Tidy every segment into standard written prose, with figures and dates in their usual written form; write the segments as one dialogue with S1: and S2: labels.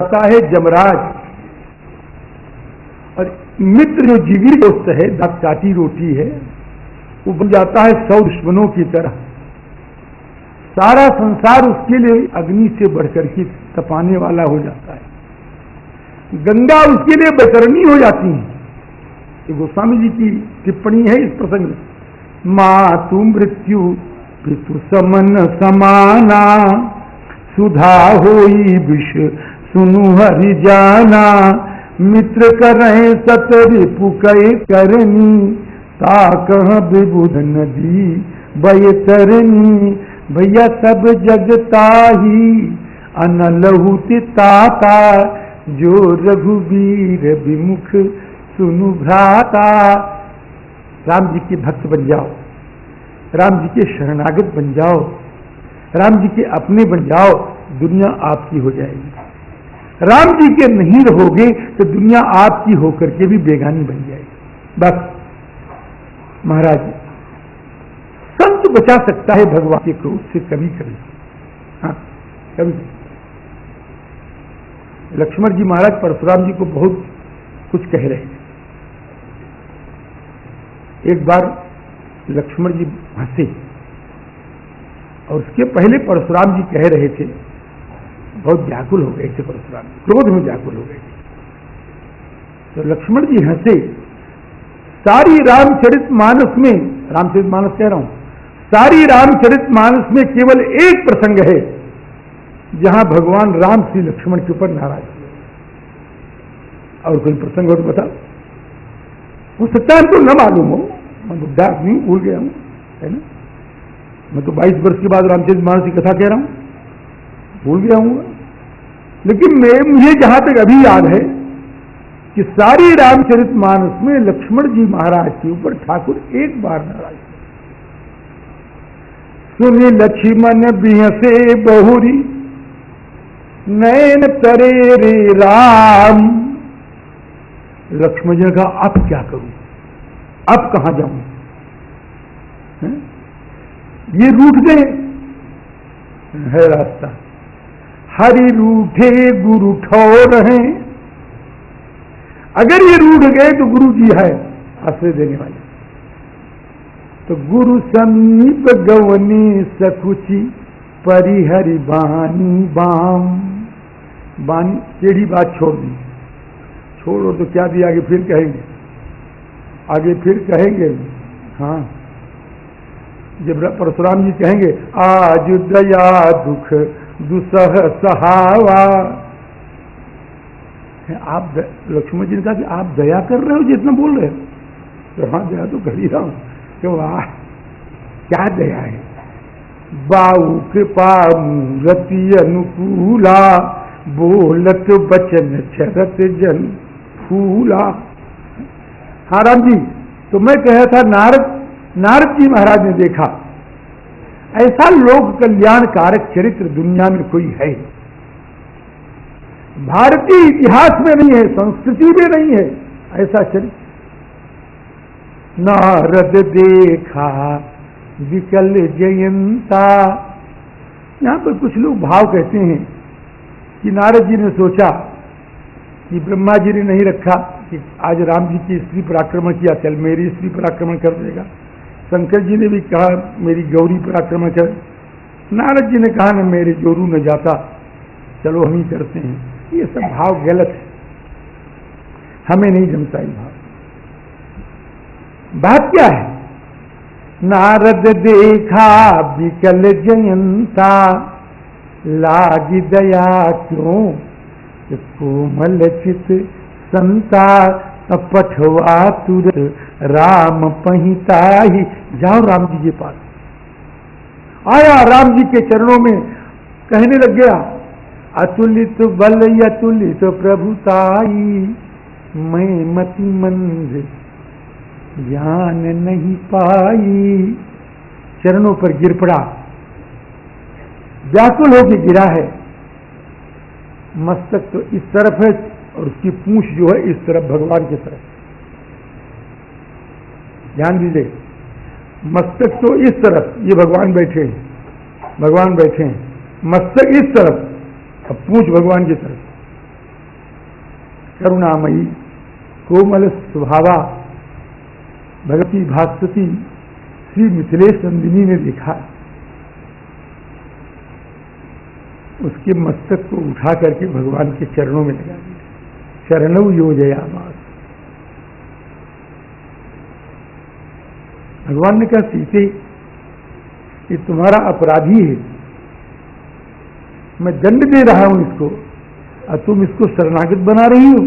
S1: आता है जमराज, और मित्र जो जिगरी दोस्त है, दांत काटी रोटी है, वो बन जाता है 100 दुश्मनों की तरह। सारा संसार उसके लिए अग्नि से बढ़कर के तपाने वाला हो जाता है। गंगा उसके लिए बैतरणी हो जाती है। ये गोस्वामी जी की टिप्पणी है इस प्रसंग में। मातु मृत्यु पितु समन समाना, सुधा होई विष सुनु हरि जाना। मित्र करें सत रिपु कई करनी, ताकह विबुध नदी बैतरनी। भैया सब जगता ही अनलहुति ताता, जो रघुवीर विमुख सुनु भ्राता। राम जी के भक्त बन जाओ, राम जी के शरणागत बन जाओ, राम जी के अपने बन जाओ, दुनिया आपकी हो जाएगी। राम जी के नहीं रहोगे तो दुनिया आपकी होकर के भी बेगानी बन जाएगी। बस महाराज, संत बचा सकता है भगवान के क्रोध से कभी कभी, हाँ कभी। लक्ष्मण जी महाराज परशुराम जी को बहुत कुछ कह रहे थे। एक बार लक्ष्मण जी हंसे, और उसके पहले परशुराम जी कह रहे थे, बहुत व्याकुल हो गए थे परशुराम, क्रोध में व्याकुल हो गए थे। तो लक्ष्मण जी हंसे। सारी रामचरितमानस में, रामचरितमानस कह रहा हूं, सारी रामचरितमानस में केवल एक प्रसंग है जहां भगवान राम श्री लक्ष्मण के ऊपर नाराज हुए। और कोई प्रसंग हो तो बताओ। हो सकता है तो न मालूम हो, मैं बुढ़ा नहीं, भूल गया हूं, है ना। मैं तो 22 वर्ष के बाद रामचरितमानस की कथा कह रहा हूं, भूल गया हूं। लेकिन मुझे जहां तक अभी याद है कि सारी रामचरितमानस में लक्ष्मण जी महाराज के ऊपर ठाकुर एक बार नाराज हुए। सुनि लक्ष्मण बिहसे बहुरी, नयन तरे रे राम। लक्ष्मण जी ने कहा अब क्या करूं, अब कहां जाऊं, ये रूठ गए है रास्ता। हरि रूठे गुरु ठौर हैं, अगर ये रूठ गए तो गुरु जी है आश्रय देने वाले। तो गुरु समीप गवनी सकुची, परिहरि बानी बाम। बानी टेढ़ी बात छोड़ दी, छोड़ो तो क्या दिया, आगे फिर कहेंगे, आगे फिर कहेंगे। हाँ, जब परशुराम जी कहेंगे आज दया दुख दुसह सहावा, आप लक्ष्मण जी ने कहा कि आप दया कर रहे हो जितना बोल रहे हो। तो हाँ, दया तो कर ही रहा हूं। तो वाह, क्या दया है। बाऊ कृपा मूर्ति अनुकूला, बोलत बचन चरत जन फूला। हाँ राम जी, तो मैं कहा था नारद जी महाराज ने देखा ऐसा लोक कल्याण कारक चरित्र दुनिया में कोई है, भारतीय इतिहास में नहीं है, संस्कृति में नहीं है ऐसा चरित्र। नारद देखा विकल जयंता। यहां पर कुछ लोग भाव कहते हैं कि नारद जी ने सोचा कि ब्रह्मा जी ने नहीं रखा कि आज राम जी की स्त्री पर आक्रमण किया, चल मेरी स्त्री पर आक्रमण कर देगा। शंकर जी ने भी कहा मेरी गौरी पर आक्रमण कर। नारद जी ने कहा न मेरे जोरू न जाता, चलो हम ही करते हैं। ये सब भाव गलत है, हमें नहीं जमता ये भाव। बात क्या है, नारद देखा विकल जयंता, लागी दया क्यों कोमल चित संता। पठवा तुरत राम पहिताही। जाओ राम जी के पास। आया राम जी के चरणों में, कहने लग गया अतुलित बल अतुलित प्रभुताई, मैं मति मंद ज्ञान नहीं पाई। चरणों पर गिर पड़ा, व्याकुल होकर गिरा है। मस्तक तो इस तरफ है और उसकी पूंछ जो है इस तरफ, भगवान की तरफ। ध्यान दीजिए, मस्तक तो इस तरफ, ये भगवान बैठे हैं, भगवान बैठे हैं, मस्तक इस तरफ, अब पूंछ भगवान की तरफ। करुणामयी कोमल स्वभावा भगवती भास्वती श्री मिथिलेश नंदिनी ने देखा, उसके मस्तक को उठा करके भगवान के चरणों में लगा दिया। शरणौ योजयामास। भगवान ने कहा, सीते ये तुम्हारा अपराधी है, मैं दंड दे रहा हूं इसको, और तुम इसको शरणागत बना रही हो।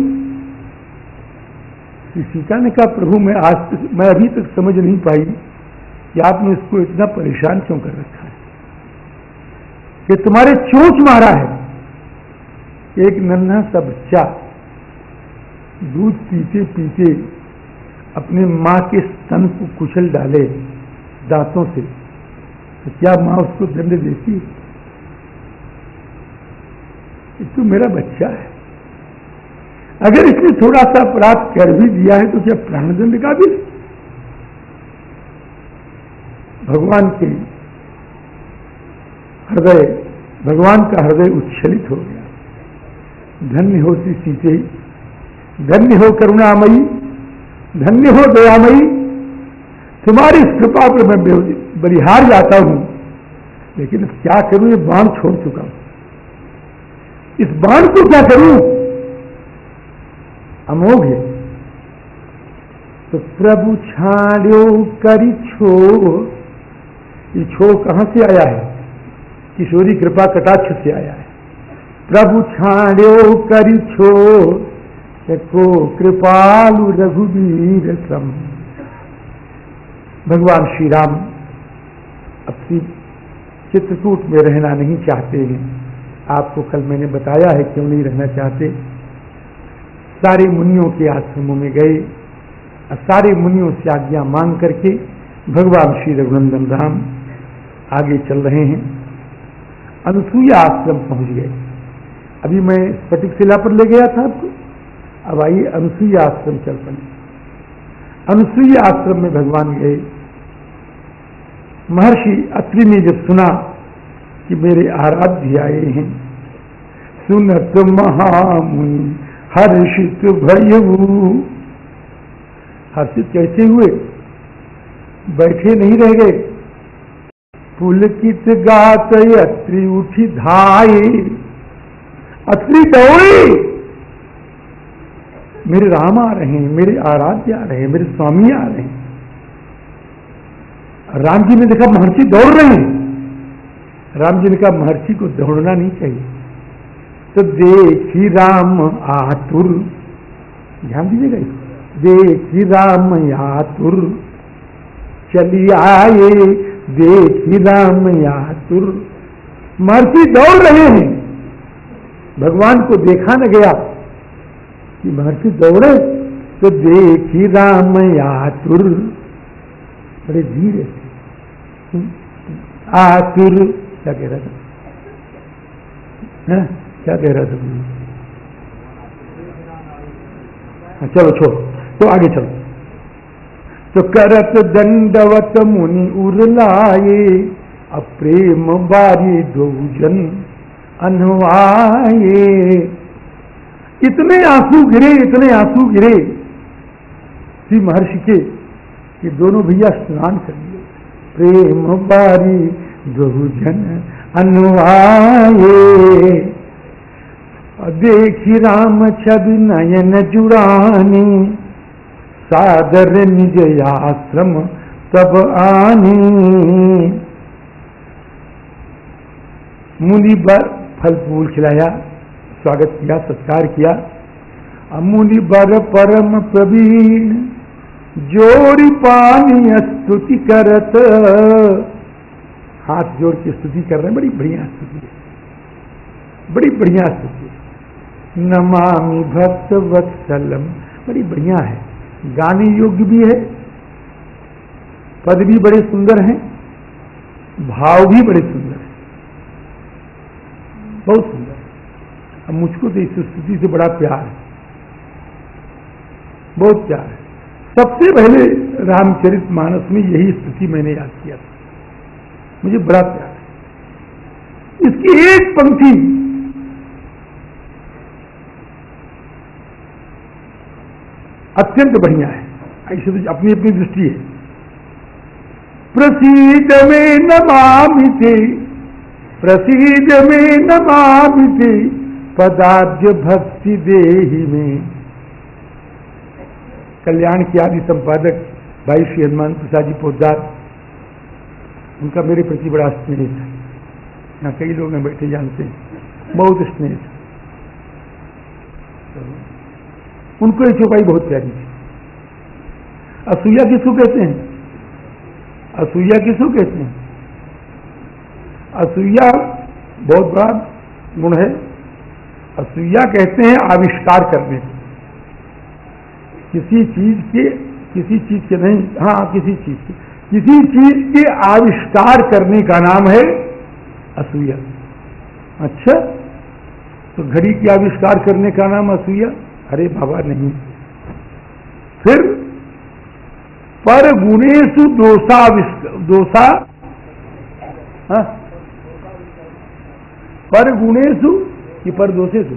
S1: सीता ने कहा, प्रभु मैं अभी तक समझ नहीं पाई कि आपने इसको इतना परेशान क्यों कर रखा है, कि तुम्हारे चोंच मारा है। एक नन्हा सा बच्चा दूध पीते पीते अपने मां के स्तन को कुचल डाले दांतों से, तो क्या मां उसको दंड देती है? ये तो मेरा बच्चा है, अगर इसने थोड़ा सा अपराध कर भी दिया है तो क्या प्राणदंड का भी? भगवान के हृदय, भगवान का हृदय उच्छलित हो गया। धन्य होती सीते, धन्य हो करुणामयी, धन्य हो दयामयी, तुम्हारी इस कृपा पर मैं बलिहार जाता हूं, लेकिन अब क्या करूं, ये बाण छोड़ चुका हूं, इस बाण को क्या करूं? अमोघ है। तो प्रभु छाड़ो करी छो, ये छो कहां से आया है? किशोरी कृपा कटाक्ष से आया है। प्रभु छाड़ो करी छो, को कृपालु रघुवीर सम। भगवान श्री राम अपनी चित्रकूट में रहना नहीं चाहते हैं। आपको कल मैंने बताया है क्यों नहीं रहना चाहते। सारे मुनियों के आश्रमों में गए, सारे मुनियों से आज्ञा मांग करके भगवान श्री रघुनंदन राम आगे चल रहे हैं। अनुसुईया आश्रम पहुंच गए। अभी मैं स्फटिक शिला पर ले गया था आपको, अब आइए अनुसुईया आश्रम चल पड़े। अनुसुईया आश्रम में भगवान गए। महर्षि अत्रि ने जब सुना कि मेरे आराध्य आए हैं, सुनत महामुनि हर्षित भयऊ। हर्षित कैसे हुए? बैठे नहीं रह गए। पुलकित गात अत्रि उठी धाये। अत्रि दौड़े, मेरे राम आ रहे हैं, मेरे आराध्य आ रहे हैं, मेरे स्वामी आ रहे हैं। राम जी ने देखा महर्षि दौड़ रहे हैं। राम जी ने कहा महर्षि को दौड़ना नहीं चाहिए। तो देखी राम आतुर, ध्यान दीजिएगा इसको, देखी राम आतुर चली आए, देखी राम आतुर। महर्षि दौड़ रहे हैं, भगवान को देखा न गया कि महर्षि दौड़े। तो देखी राम आतुर, बड़े धीरे से आतुर, क्या कह रहा था? क्या कह रहा था? चलो छोड़, तो आगे चलो। तो करत दंडवत मुनि उरलाए, अप्रेम बारी दोजन अनवाए। इतने आंसू गिरे, इतने आंसू गिरे श्री महर्षि के कि दोनों भैया स्नान कर लिए। प्रेम बारी दोजन अनवाए, देखी राम छवि नयन जुड़ानी, सादर निज आश्रम तब आनी। मुनि बर फल फूल खिलाया, स्वागत किया, सत्कार किया। मुनि बर परम प्रवीण, जोड़ी पानी स्तुति करत। हाथ जोड़ के स्तुति कर रहे हैं, बड़ी बढ़िया स्तुति है, बड़ी बढ़िया स्तुति है। नमामि भक्त वत्सलम, बड़ी बढ़िया है, गाने योग्य भी है, पद भी बड़े सुंदर हैं, भाव भी बड़े सुंदर है, बहुत सुंदर। अब मुझको तो इस स्तुति से बड़ा प्यार है, बहुत प्यार है। सबसे पहले रामचरितमानस में यही स्तुति मैंने याद किया था, मुझे बड़ा प्यार है। इसकी एक पंक्ति अत्यंत बढ़िया है। ऐसे तो अपनी अपनी दृष्टि है। प्रसीद में नमामि ते, प्रसीद में नमामि ते, पदाब्ज भक्ति देहि में। कल्याण के आदि संपादक भाई श्री हनुमान प्रसाद जी पोद्दार, उनका मेरे प्रति बड़ा स्नेह था। यहाँ कई लोग हैं बैठे जानते हैं, बहुत स्नेह था। उनको ये चौपाई बहुत प्यारी थी। असूया किसको कहते हैं? असूया किसको कहते हैं? असूया बहुत बड़ा गुण है। असूया कहते हैं आविष्कार करने को। किसी चीज के नहीं, हाँ किसी चीज के आविष्कार करने का नाम है असूया। अच्छा, तो घड़ी के आविष्कार करने का नाम असूया? अरे बाबा नहीं। फिर पर गुणेशु दोषा, हाँ? पर गुणेशु कि पर दोषेशु?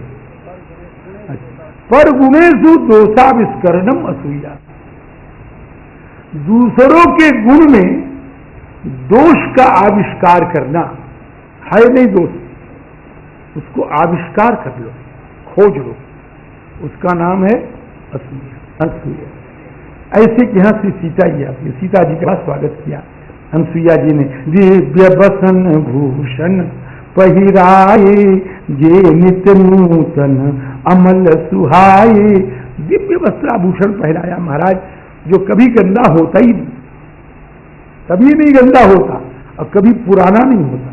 S1: पर गुणेशु दोषाविष्करणम असूया। दूसरों के गुण में दोष का आविष्कार करना है नहीं दोष, उसको आविष्कार कर लो, खोज लो, उसका नाम है असूया। असूया ऐसे कि यहां श्री सीता जी आपने सीता जी का स्वागत किया। अनसुईया जी ने दिव्य बसन भूषण पहिराए, जे नित्य नूतन अमल सुहाए। दिव्य वस्त्राभूषण पहनाया महाराज, जो कभी गंदा होता ही नहीं, कभी नहीं गंदा होता और कभी पुराना नहीं होता।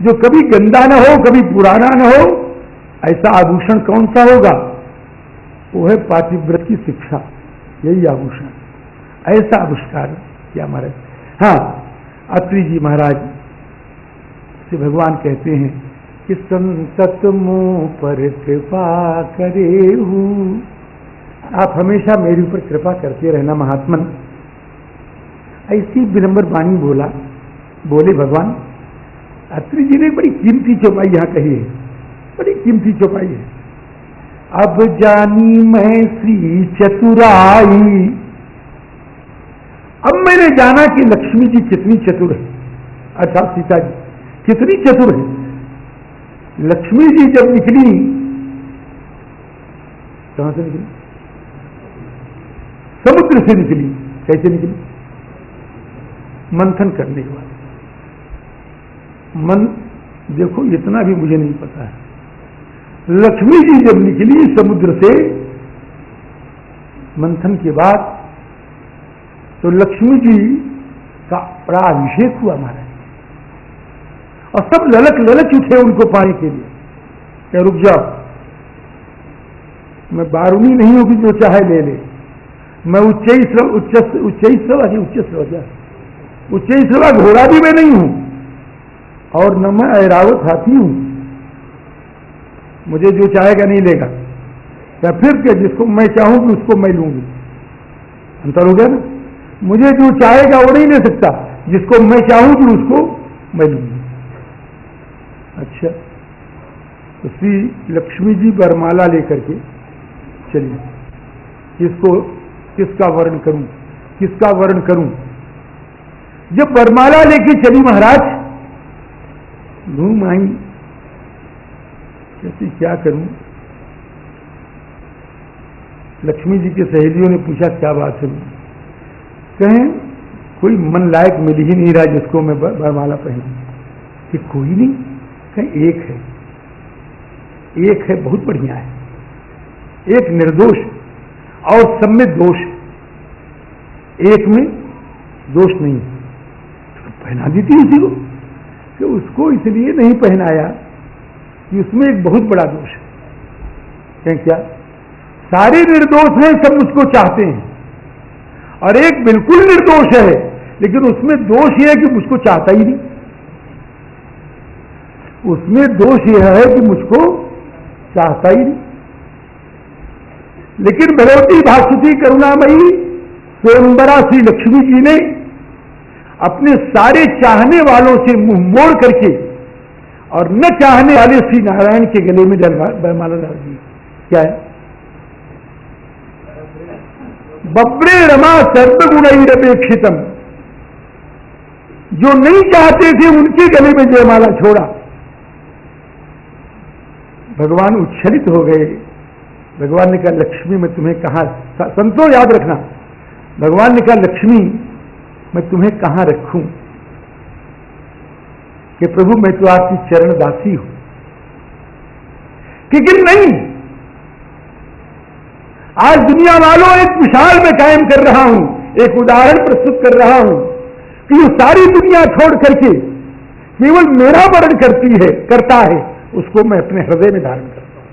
S1: जो कभी गंदा न हो, कभी पुराना न हो, ऐसा आभूषण कौन सा होगा? वो है पातिव्रत की शिक्षा, यही आभूषण। ऐसा आविष्कार किया महाराज। हाँ, अत्रि जी महाराज से भगवान कहते हैं कि संतत मोह पर कृपा करे हूँ, आप हमेशा मेरे ऊपर कृपा करते रहना महात्मन। ऐसी विनम्र वाणी बोले भगवान। अत्रि जी ने बड़ी कीमती चौपाई यहाँ कही है, बड़ी कीमती चौपाई है। अब जानी मैं श्री चतुराई, अब मैंने जाना कि लक्ष्मी जी कितनी चतुर है, अर्थात सीता जी कितनी चतुर है। लक्ष्मी जी जब निकली, कहां से निकली? समुद्र से निकली। कैसे निकली? मंथन करने के बाद। मन देखो, इतना भी मुझे नहीं पता है। लक्ष्मी जी जब निकली समुद्र से मंथन के बाद, तो लक्ष्मी जी का बड़ा अभिषेक हुआ महाराज, और सब ललच उठे उनको पाने के लिए। क्या रुक जाओ, मैं बारूनी नहीं हूं कि जो चाहे ले ले। मैं उच्चैश्रवा घोड़ा भी मैं नहीं हूं, और न मैं ऐरावत हाथी हूं। मुझे जो चाहेगा नहीं लेगा, या फिर क्या जिसको मैं चाहूंगी उसको मैं लूंगी। अंतर हो गया ना? मुझे जो चाहेगा वो नहीं ले सकता, जिसको मैं चाहूंगी उसको मैं लूंगी। अच्छा, तो श्री लक्ष्मी जी वरमाला लेकर के चलिए। किसका वर्ण करूं? जब वरमाला लेके चली महाराज, घूम आई, कैसे क्या करूं? लक्ष्मी जी के सहेलियों ने पूछा क्या बात है? कहें कोई मन लायक मिल ही नहीं रहा जिसको मैं वरमाला पहनूं। कि कोई नहीं? कहें एक है, बहुत बढ़िया है, एक निर्दोष और सब में दोष, एक में दोष नहीं। तो पहना दी थी उसी को, कि उसको इसलिए नहीं पहनाया कि उसमें एक बहुत बड़ा दोष है। कहें क्या? सारे निर्दोष हैं, सब उसको चाहते हैं, और एक बिल्कुल निर्दोष है, लेकिन उसमें दोष यह है कि मुझको चाहता ही नहीं। उसमें दोष यह है कि मुझको चाहता ही नहीं। लेकिन भगवती भास्वती करुणामयी स्वयंवरा श्री लक्ष्मी जी ने अपने सारे चाहने वालों से मुंह मोड़ करके और न चाहने वाले श्री नारायण के गले में वरमाला डाल दी। क्या है? बब्रे रमा सर्वगुणैरपेक्षितम, जो नहीं चाहते थे उनके गले में जयमाला छोड़ा। भगवान उच्छलित हो गए। भगवान ने कहा लक्ष्मी मैं तुम्हें कहां, संतो याद रखना, भगवान ने कहा लक्ष्मी मैं तुम्हें कहां रखूं, कि प्रभु मैं तो आपकी चरण दासी हूं। लेकिन नहीं, आज दुनिया वालों एक मिसाल में कायम कर रहा हूं, एक उदाहरण प्रस्तुत कर रहा हूं कि जो सारी दुनिया छोड़ करके केवल मेरा वर्णन करता है, उसको मैं अपने हृदय में धारण करता हूं।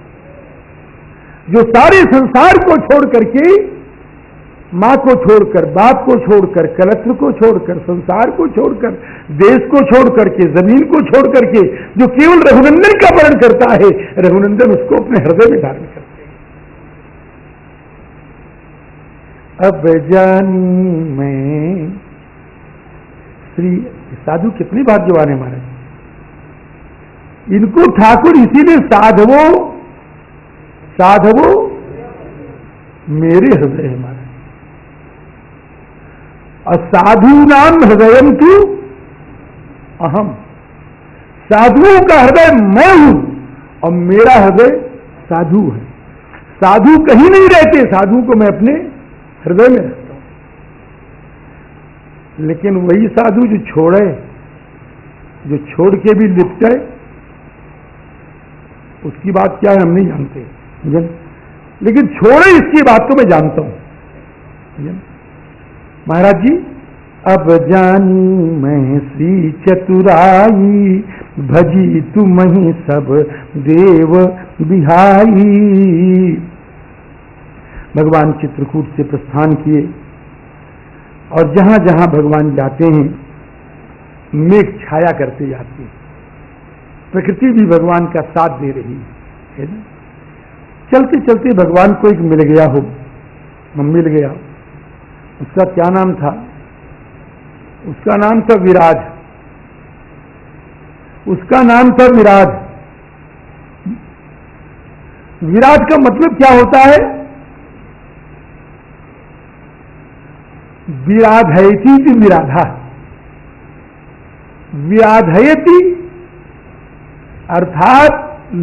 S1: जो सारे संसार को छोड़ करके, मां को छोड़कर, बाप को छोड़कर, कलत्र को छोड़कर, संसार को छोड़कर, देश को छोड़ करके, जमीन को छोड़ करके जो केवल रघुनंदन का वर्णन करता है, रघुनंदन उसको अपने हृदय में धारण करते हैं। अब जानी मैं श्री साधु कितनी भाग्यवान है महाराज, इनको ठाकुर इसीलिए साधवो मेरे हृदय है महाराज। साधु नाम हृदयम तू अहम, साधुओं का हृदय मैं हूं और मेरा हृदय साधु है। साधु कहीं नहीं रहते, साधु को मैं अपने हृदय में रखता हूं। लेकिन वही साधु जो छोड़े, जो छोड़ के भी लिप्ट है, उसकी बात क्या है हम नहीं जानते, लेकिन छोड़े इसकी बात तो मैं जानता हूं। महाराज जी अब जानी मैं श्री चतुराई, भजी तुमहि सब देव बिहाई। भगवान चित्रकूट से प्रस्थान किए और जहां जहां भगवान जाते हैं मेघ छाया करते जाते हैं, प्रकृति भी भगवान का साथ दे रही है ना। चलते चलते भगवान को एक मिल गया हो, मिल गया, उसका क्या नाम था? उसका नाम था विराज। उसका नाम था विराज। विराज का मतलब क्या होता है? विराधयति विराधा, विराधयति अर्थात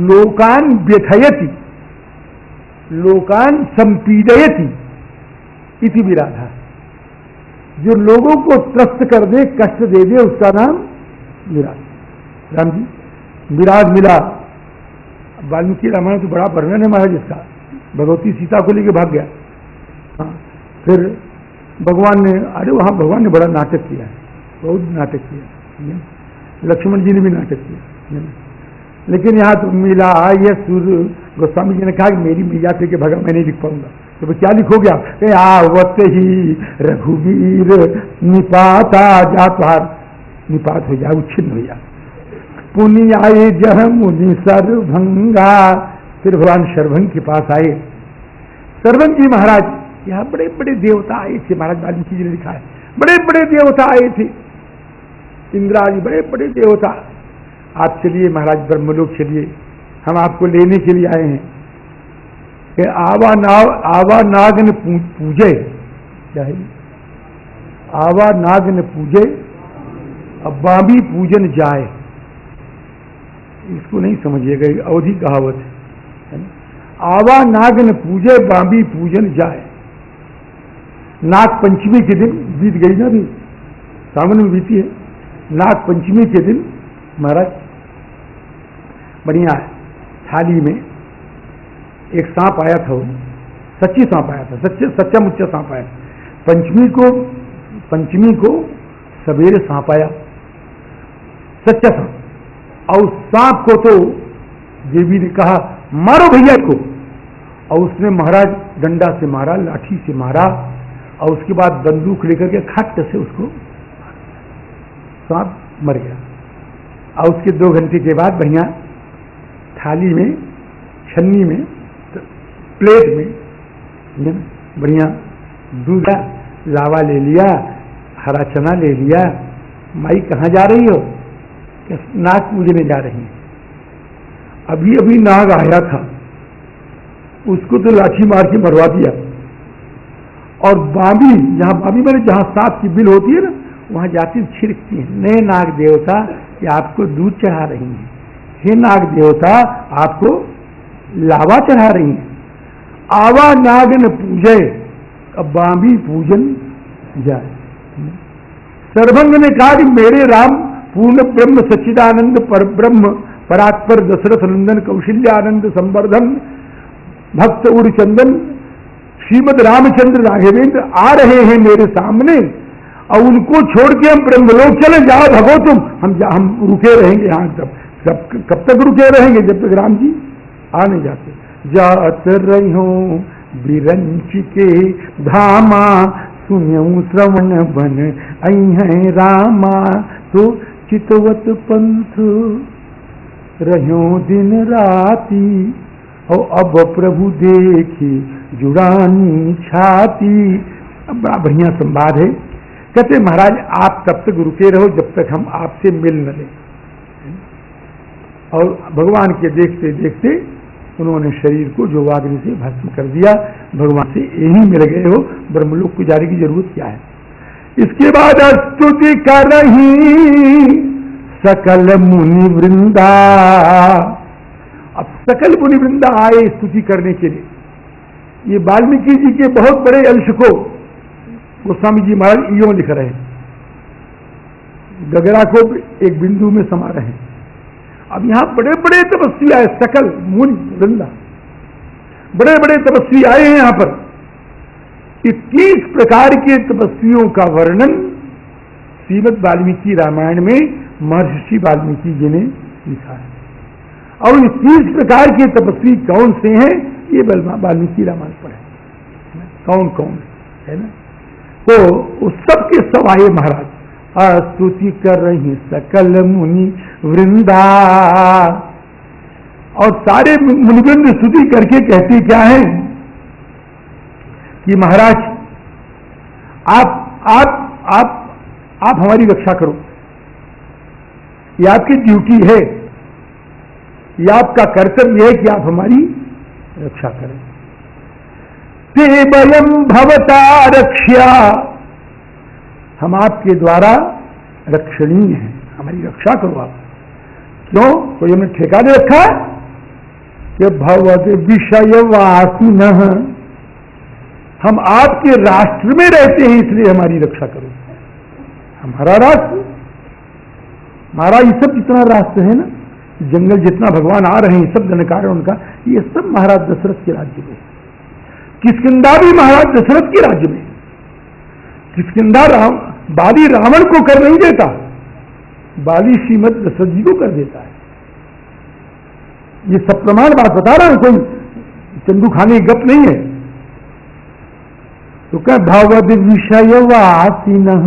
S1: लोकान व्यथयति, लोकान संपीडयति इति विराधा। जो लोगों को त्रस्त कर दे, कष्ट दे दे, उसका नाम विराज। राम जी विराज मिला। वाल्मीकि रामायण तो बड़ा वर्णन है महाराज इसका। भगवती सीता को लेके भाग गया। हाँ, फिर भगवान ने, अरे वहां भगवान ने बड़ा नाटक किया है, बहुत नाटक किया। लक्ष्मण जी ने भी नाटक किया, लेकिन यहां तो मिला ये सुर। गोस्वामी जी ने कहा कि मेरी मैया थे कि भगा, मैं नहीं लिख पाऊंगा। तो क्या लिखोगे आप? आवत ही रघुवीर निपाता जा, तुहार निपात हो जाए, उच्छिन्न हो जाए। पुण्य आए जह मुनि सर्वभंगा। फिर भगवान शरभंग के पास आए। शरभंग जी महाराज, यहाँ बड़े बड़े देवता आए थे। महाराज वाल्मीकि जी ने लिखा है, बड़े बड़े देवता आए थे, इंद्रादि बड़े बड़े देवता। आप चलिए महाराज ब्रह्मलोक चलिए, हम आपको लेने के लिए आए हैं। कि आवा नाग ने पूजे, क्या है? आवा नाग ने पूजे अब बाबी पूजन जाए। इसको नहीं समझिएगा, अवधि कहावत है। आवा नाग न पूजे, बाबी पूजन जाए। नाग पंचमी के दिन बीत गई ना, अभी सावन में बीती है। नाग पंचमी के दिन महाराज बढ़िया है, थाली में एक सांप आया था, वो सच्ची सांप आया था, सच्चा मुच्चा सांप आया। पंचमी को सवेरे सांप आया, सच्चा सांप। और उस सांप को तो देवी ने कहा मारो भैया को, और उसने महाराज डंडा से मारा, लाठी से मारा, और उसके बाद बंदूक लेकर के खट से उसको, सांप मर गया। और उसके 2 घंटे के बाद बढ़िया थाली में, छन्नी में, प्लेट में बढ़िया दूध, लावा ले लिया, हरा चना ले लिया। माई कहाँ जा रही हो? नाग पूजने जा रही है। अभी अभी नाग आया था, उसको तो लाठी मार के मरवा दिया, और बाबी, जहां बाबी मैंने जहां सांप की बिल होती है ना, वहां जाती छिड़कती है, नए नाग देवता कि आपको दूध चढ़ा रही हैं, हे नाग देवता आपको लावा चढ़ा रही हैं। आवा नागन पूजे, अब बाबी पूजन जाए। सर्वंग ने कहा कि मेरे राम पूर्ण ब्रह्म सच्चिदानंद पर ब्रह्म परात्पर दशरथ नंदन कौशल्यानंद संवर्धन भक्त उड़चंदन श्रीमद रामचंद्र राघवेंद्र आ रहे हैं मेरे सामने, और उनको छोड़ के हम ब्रह्मलोक चले, जाओ भगो तुम, हम रुके रहेंगे यहाँ तब कब तक रुके रहेंगे, जब तक राम जी आ नहीं जाते। जात रहो बिरंच के धामा, सुनऊ श्रवण बन आई है रामा, तो चितवत पंथ रहो दिन राती, और अब प्रभु देखी जुड़ानी छाती। अब बड़ा बढ़िया संवाद है। कहते महाराज आप तब तक रुके रहो जब तक हम आपसे मिल न लें। और भगवान के देखते देखते उन्होंने शरीर को जोगाग्नि से भस्म कर दिया, भगवान से यही मिल गए हो, ब्रह्मलोक को जाने की जरूरत क्या है। इसके बाद स्तुति कर रही सकल मुनि वृंदा, अब सकल मुनि वृंदा आए स्तुति करने के लिए। ये वाल्मीकि जी के बहुत बड़े अंश को गोस्वामी जी महाराज इयों लिख रहे हैं, गगरा को एक बिंदु में समा रहे हैं। अब यहां बड़े बड़े तपस्वी आए, सकल मुनि वृंदा, बड़े बड़े तपस्वी आए हैं यहां पर। 21 प्रकार के तपस्वियों का वर्णन श्रीमद् वाल्मीकि रामायण में महर्षि वाल्मीकि जी ने लिखा है। और 21 प्रकार के तपस्वी कौन से हैं, ये वाल्मीकि रामायण पर है, कौन कौन है ना। तो उस सब के सब आए महाराज, स्तुति कर रही सकल मुनि वृंदा, और सारे मुनिवृंद स्तुति करके कहते क्या है कि महाराज आप हमारी रक्षा करो, ये आपकी ड्यूटी है, ये आपका कर्तव्य है कि आप हमारी रक्षा करें। ते वयम भवता रक्षा, हम आपके द्वारा रक्षणीय हैं, हमारी रक्षा करो आप। क्यों? कोई हमने ठेका दे रखा है कि भवत विषयवासिनः, हम आपके राष्ट्र में रहते हैं इसलिए हमारी रक्षा करो। हमारा राष्ट्र, हमारा ये सब जितना राष्ट्र है ना, जंगल जितना भगवान आ रहे हैं, सब जनकार उनका, ये सब महाराज दशरथ के राज्य में। किष्किंधा भी महाराज दशरथ के राज्य में। किष्किंधा बाली रावण को कर नहीं देता, बाली श्रीमद दशरथ जी को कर देता है। ये सब प्रमाण बात बता रहा हूं, कोई चंदू खाने की गप नहीं है। तो क्या भवद विषयवासिनः,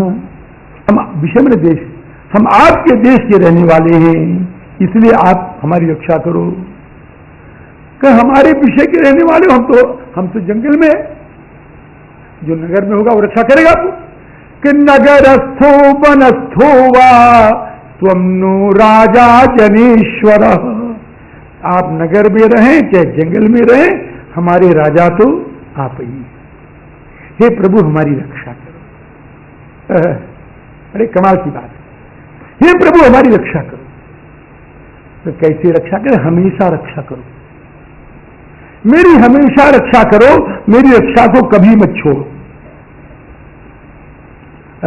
S1: हम विषय में देश, हम आपके देश के रहने वाले हैं, इसलिए आप हमारी रक्षा करो। कि हमारे विषय के रहने वाले हम तो जंगल में है, जो नगर में होगा वो रक्षा करेगा आपको। कि नगरस्थो वनस्थो वा त्वं नो राजा जनेश्वर, आप नगर में रहें चाहे जंगल में रहें, हमारे राजा तो आप ही। हे प्रभु हमारी रक्षा करो। अरे कमाल की बात है, हे प्रभु हमारी रक्षा करो। तो कैसे रक्षा करें? हमेशा रक्षा करो, मेरी हमेशा रक्षा करो, मेरी रक्षा को कभी मत छोड़ो।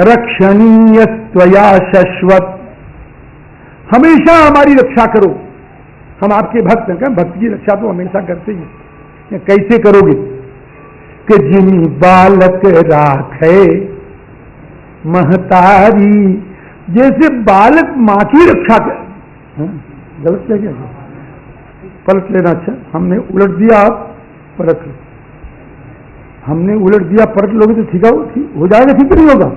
S1: रक्षणीय त्वया शश्वत, हमेशा हमारी रक्षा करो। हम आपके भक्त हैं, भक्त की रक्षा तो हमेशा करते ही। कैसे करोगे? कि जिनी बालक राखे महतारी, जैसे बालक मां की रक्षा कर। गलत क्या पलट लेना। अच्छा, हमने उलट दिया, आप पलट लो। हमने उलट दिया, पलट लोगे तो ठीक हो जाएगा, ठीक नहीं होगा।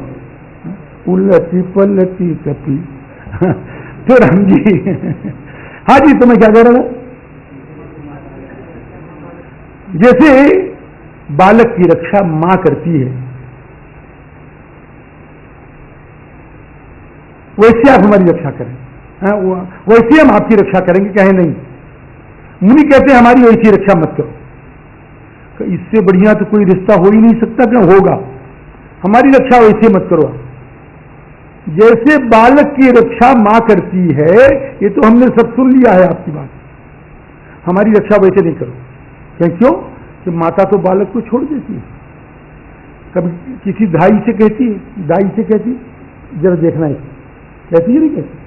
S1: उलटी पलटी कपी तो राम जी हाँ जी, तो मैं क्या कह रहा था, जैसे बालक की रक्षा मां करती है, वैसे आप हमारी रक्षा करें। वैसे हम आपकी रक्षा करेंगे, कहे नहीं। मुनि कहते हैं हमारी वैसी रक्षा मत करो, इससे बढ़िया तो कोई रिश्ता हो ही नहीं सकता, क्यों होगा। हमारी रक्षा वैसे मत करो, जैसे बालक की रक्षा मां करती है, ये तो हमने सब सुन लिया है आपकी बात। हमारी रक्षा वैसे नहीं करो। क्यों? कि माता तो बालक को छोड़ देती है। कभी किसी दाई से कहती है जरा देखना है, कहती है नहीं कहती।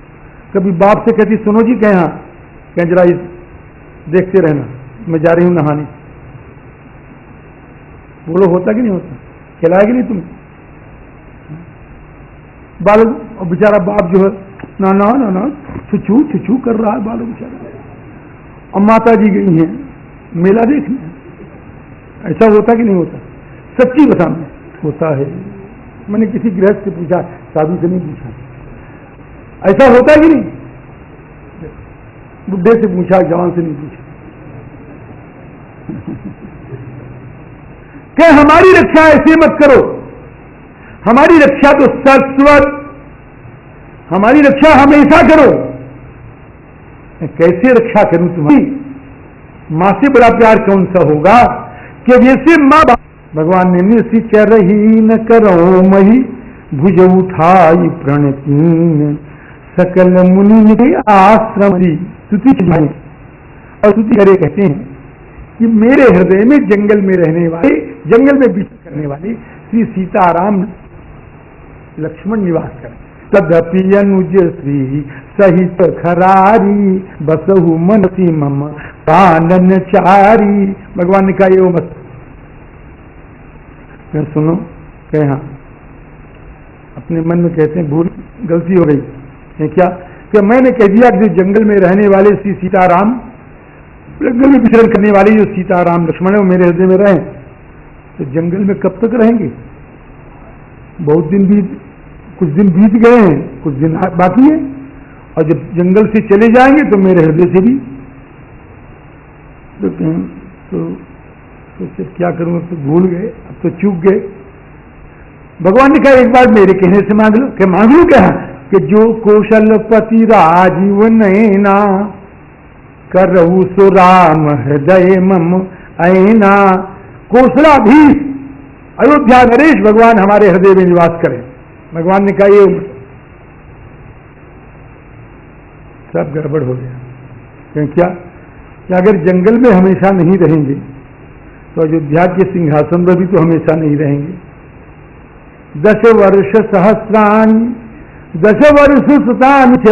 S1: कभी बाप से कहती सुनो जी, कहें जरा देखते रहना, मैं जा रही हूं नहाने। बोलो होता कि नहीं होता? खिलाएगी नहीं तुम? बालक और बेचारा बाप जो है ना ना ना ना छुछू छुछू कर रहा है बालक बेचारा, और माता जी गई हैं मेला देखने। ऐसा होता कि नहीं होता? सच्ची बताना, होता है। मैंने किसी गृहस्थ से पूछा, साधु से नहीं पूछा, ऐसा होता है कि नहीं? बुढ़े से पूछा, जवान से नहीं पूछा। क्या हमारी रक्षा ऐसे मत करो, हमारी रक्षा तो शाश्वत, हमारी रक्षा हमेशा करो। कैसे रक्षा करूं तुम्हारी? मां से बड़ा प्यार कौन सा होगा कि जैसे मां बाप। भगवान ने निश्चर ही न करो मही, भुज उठाई प्रणतीन, सकल मुनि के आश्रम दी। स्तुति और स्तुति करे कहते हैं कि मेरे हृदय में जंगल में रहने वाले, जंगल में विचरण करने वाले श्री सीताराम लक्ष्मण निवास करें। तदपि अनुज श्री सहित खरारी, बसहु मनसी मम कानन चारी। भगवान ने कहा ये मत सुनो, कहे हाँ। अपने मन में कहते हैं भूल गलती हो गई है क्या, कि मैंने कह दिया कि जो जंगल में रहने वाले श्री सीताराम, जंगल में विचरण करने वाले जो सीताराम लक्ष्मण है वो मेरे हृदय में रहें। तो जंगल में कब तक रहेंगे? बहुत दिन बीत, कुछ दिन बीत गए हैं, कुछ दिन बाकी है, और जब जंगल से चले जाएंगे तो मेरे हृदय से भी तो फिर क्या करूं, अब तो भूल गए, अब तो चूक गए। भगवान ने कहा एक बार मेरे कहने से मांग लो। क्या मांग लो? क्या कि जो कौशलपति राजीव नैना, करहु सो राम हृदय मम ऐना। कौशलाधीश अयोध्या नरेश भगवान हमारे हृदय में निवास करें। भगवान ने कहा ये सब गड़बड़ हो गया। क्या कि अगर जंगल में हमेशा नहीं रहेंगे तो अयोध्या के सिंहासन पर भी तो हमेशा नहीं रहेंगे। 10 वर्ष सहस्राणि 10 वर्ष सुतानि च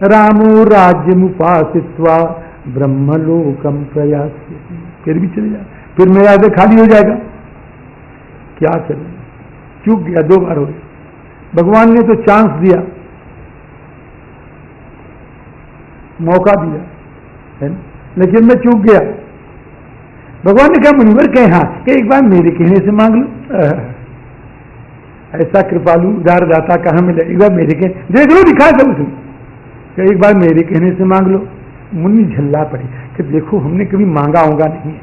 S1: रामो राज्यमुपासित्वा ब्रह्मलोकम प्रयास्यति। फिर भी चले जाए, फिर मेरा हृदय खाली हो जाएगा। क्या करें? चूक गया, 2 बार हो गया। भगवान ने तो चांस दिया, मौका दिया है, लेकिन मैं चूक गया। भगवान ने कहा मुनिवर कहे हाँ कि एक बार मेरे कहने से मांग लो। ऐसा कृपालु उदार दाता कहाँ मिले? एक बार मेरे कह देख लो, दिखा सब उसमें कि एक बार मेरे कहने से मांग लो। मुनि झल्ला पड़े कि देखो हमने कभी मांगा होगा नहीं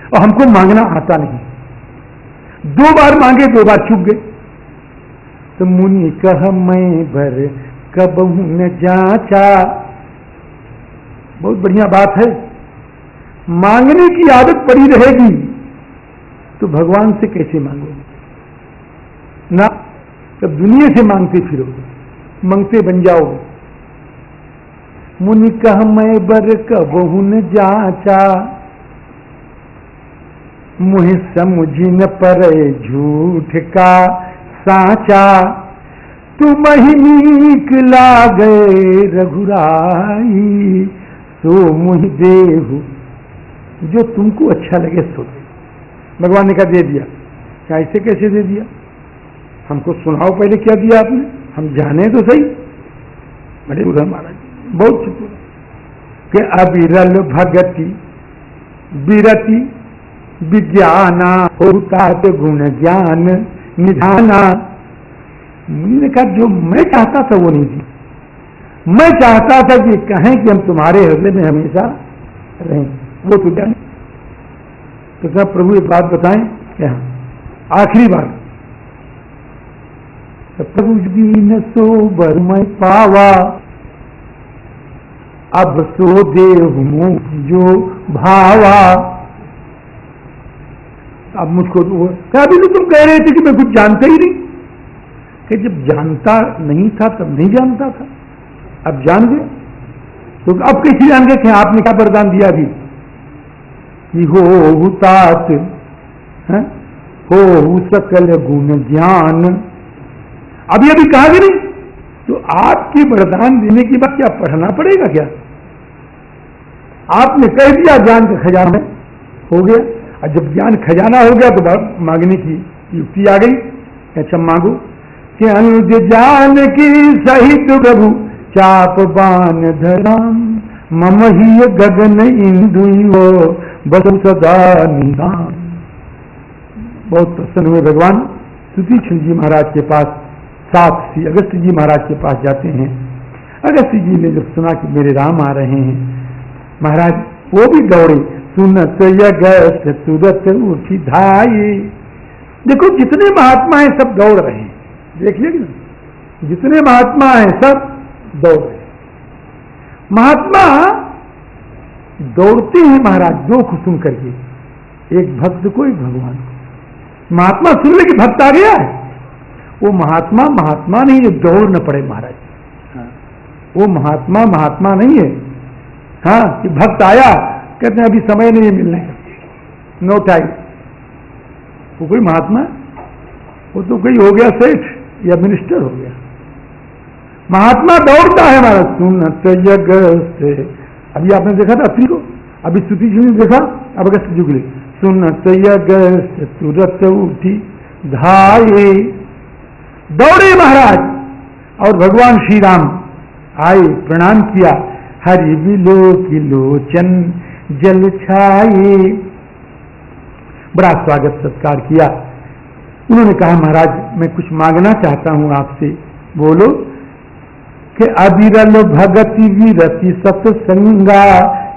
S1: और हमको मांगना आता नहीं। 2 बार मांगे, 2 बार चूक गए। तो मुनि कह मैं बर कबहू न जाचा। बहुत बढ़िया बात है, मांगने की आदत पड़ी रहेगी तो भगवान से कैसे मांगोगे ना? तब दुनिया से मांगते फिरोगे, मांगते बन जाओगे। मुनि कह मैं बर कबहू न जाचा, मुझ समझ न परे झूठ का साचा। तुम ही नीक लागे रघुराई, सो मुझ देहु जो तुमको अच्छा लगे सो दे। भगवान ने कहा दे दिया। क्या ऐसे कैसे दे दिया? हमको सुनाओ पहले क्या दिया आपने, हम जाने तो सही। बड़े बुरा महाराज, बहुत चुप कि अविरल भगति विरति विज्ञाना, होता तो गुण ज्ञान निधाना। मैंने कहा जो मैं चाहता था वो नहीं दी। मैं चाहता था कि कहें कि हम तुम्हारे हृदय में हमेशा रहें, वो तो जाने। तो क्या प्रभु एक बात बताएं क्या? आखिरी बात, प्रभु दीन सो बर मैं पावा, अब सो देव मुख जो भावा। अब मुझको तो अभी तो तुम कह रहे थे कि मैं कुछ जानता ही नहीं, कि जब जानता नहीं था तब नहीं जानता था, अब जान गए। तो अब कैसे जान गए कि आपने क्या वरदान दिया अभी कि हो तात हो सकल गुण ज्ञान, अभी अभी कहा भी नहीं। तो आपके वरदान देने के बाद क्या पढ़ना पड़ेगा क्या? आपने कह दिया ज्ञान का खजाना हो गया, और जब ज्ञान खजाना हो गया तो मांगने की युक्ति आ गई। अच्छा मांगो कि अनुज ज्ञान की सहित प्रभु चाप बान धराम, मम ही गगन इंदुयो बसु सदा निधान। बहुत प्रसन्न हुए भगवान सुतीक्षण जी महाराज के पास, साथ श्री अगस्त जी महाराज के पास जाते हैं। अगस्त जी ने जब सुना कि मेरे राम आ रहे हैं, महाराज वो भी दौड़े, सुनत अगस्त तुरंत उठी धाये। देखो जितने महात्मा हैं सब दौड़ रहे हैं, देख लिया ना, जितने महात्मा हैं सब दौड़ रहे हैं। महात्मा दौड़ते हैं महाराज दो को सुन करके, एक भक्त को एक भगवान को। महात्मा सुन ले कि भक्त आ गया है, वो महात्मा महात्मा नहीं है, दौड़ न पड़े महाराज। हाँ, वो महात्मा महात्मा नहीं है। हाँ कि भक्त आया कहते हैं अभी समय नहीं है मिलने का, नो टाइम। वो कोई महात्मा, वो तो कोई हो गया सेठ या मिनिस्टर हो गया। महात्मा दौड़ता है महाराज, सुनत अगस्त। अभी आपने देखा था अत्री को, अभी स्तुति जी ने देखा, अब अगस्त जुगले, सुनत अगस्त तुरंत उठी धाये। दौड़े महाराज, और भगवान श्री राम आए, प्रणाम किया, हरि बिलो की लोचन जल छाए। बड़ा स्वागत सत्कार किया। उन्होंने कहा महाराज मैं कुछ मांगना चाहता हूं आपसे, बोलो। कि अविरल भगति विरति सत्संगा,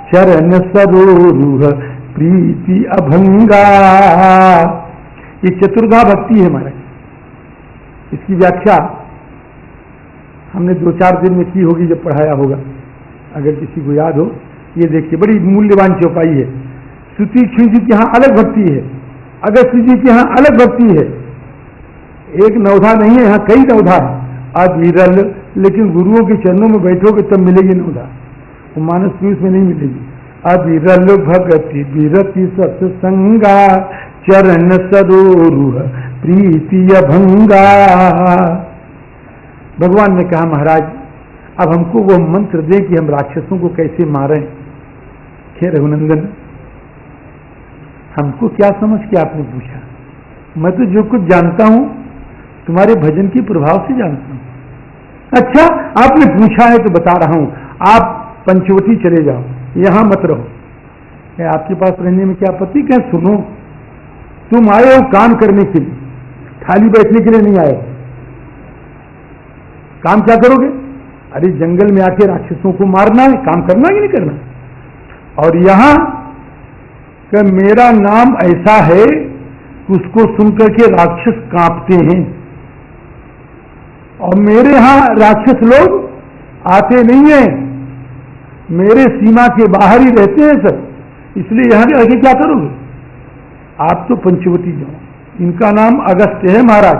S1: चरण सरोरुह प्रीति अभंगा। ये चतुर्धा भक्ति है महाराज। इसकी व्याख्या हमने 2-4 दिन में की होगी जब पढ़ाया होगा, अगर किसी को याद हो। ये देखिए बड़ी मूल्यवान चौपाई है। सुतीक्षण जी के यहाँ अलग भक्ति है, अगस्त जी के यहाँ अलग भक्ति है। एक नवधा नहीं है, यहाँ कई नवधा है। अविरल, लेकिन गुरुओं के चरणों में बैठोगे तब मिलेगी नवधा, वो मानस पुरुष में नहीं मिलेगी। अविरल भगति विरति सत्संगा, चरण सरोरुह प्रीति अभंगा। भगवान ने कहा महाराज अब हमको वो मंत्र दे कि हम राक्षसों को कैसे मारें। हे रघुनंदन, हमको क्या समझ के आपने पूछा? मैं तो जो कुछ जानता हूं तुम्हारे भजन के प्रभाव से जानता हूं। अच्छा आपने पूछा है तो बता रहा हूं, आप पंचवटी चले जाओ, यहां मत रहो। आपके पास रहने में क्या आपत्ति? क्या सुनो, तुम आए हो काम करने के लिए, खाली बैठने के लिए नहीं आए। काम क्या करोगे? अरे जंगल में आके राक्षसों को मारना है, काम करना कि नहीं करना? और यहां का मेरा नाम ऐसा है कि उसको सुनकर के राक्षस कांपते हैं, और मेरे यहां राक्षस लोग आते नहीं हैं, मेरे सीमा के बाहर ही रहते हैं सब। इसलिए यहां आगे क्या करोगे? आप तो पंचवटी जाओ। इनका नाम अगस्त्य है महाराज,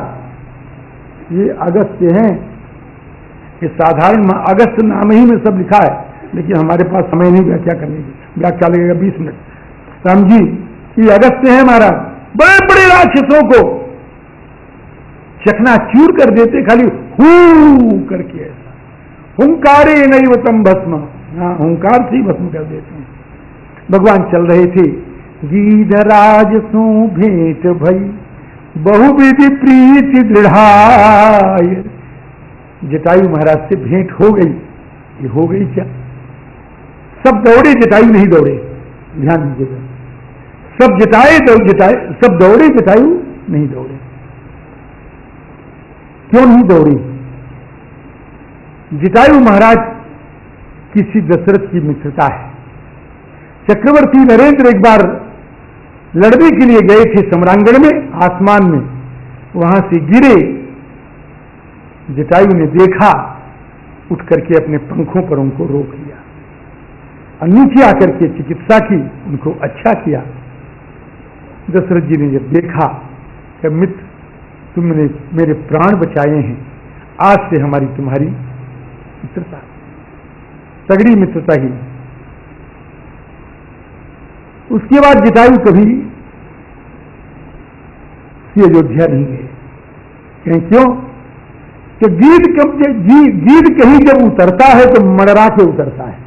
S1: ये अगस्त्य हैं। ये साधारण अगस्त नाम ही में सब लिखा है, लेकिन हमारे पास समय नहीं व्याख्या करने की, व्याख्या लगेगा 20 मिनट। समझी? ये अगस्त्य है महाराज, बड़े बड़े राक्षसों को चकनाचूर कर देते, खाली हू करके ऐसा, हुंकारे नहीं वतम भस्म, हाँ हुंकार से ही भस्म कर देते हैं। भगवान चल रहे थे, गीधराज सो भेंट भई बहुविधि प्रीति दृढ़ाय। जटायु महाराज से भेंट हो गई। ये हो गई क्या? सब दौड़े, जटायु नहीं दौड़े। ध्यान दीजिएगा, सब सब दौड़े, जटायु नहीं दौड़े। क्यों नहीं दौड़े? जटायु महाराज किसी दशरथ की मित्रता है। चक्रवर्ती नरेंद्र एक बार लड़ने के लिए गए थे सम्रांगण में, आसमान में, वहां से गिरे। जटायु ने देखा, उठ करके अपने पंखों पर उनको रोक लिया और नीचे आकर के चिकित्सा की, उनको अच्छा किया। दशरथ जी ने जब देखा कि मित्र तुमने मेरे प्राण बचाए हैं, आज से हमारी तुम्हारी मित्रता, तगड़ी मित्रता ही। उसके बाद जटायु कभी अयोध्या नहीं गए। क्यों? कि गीध कहीं जब उतरता है तो मडरा के उतरता है।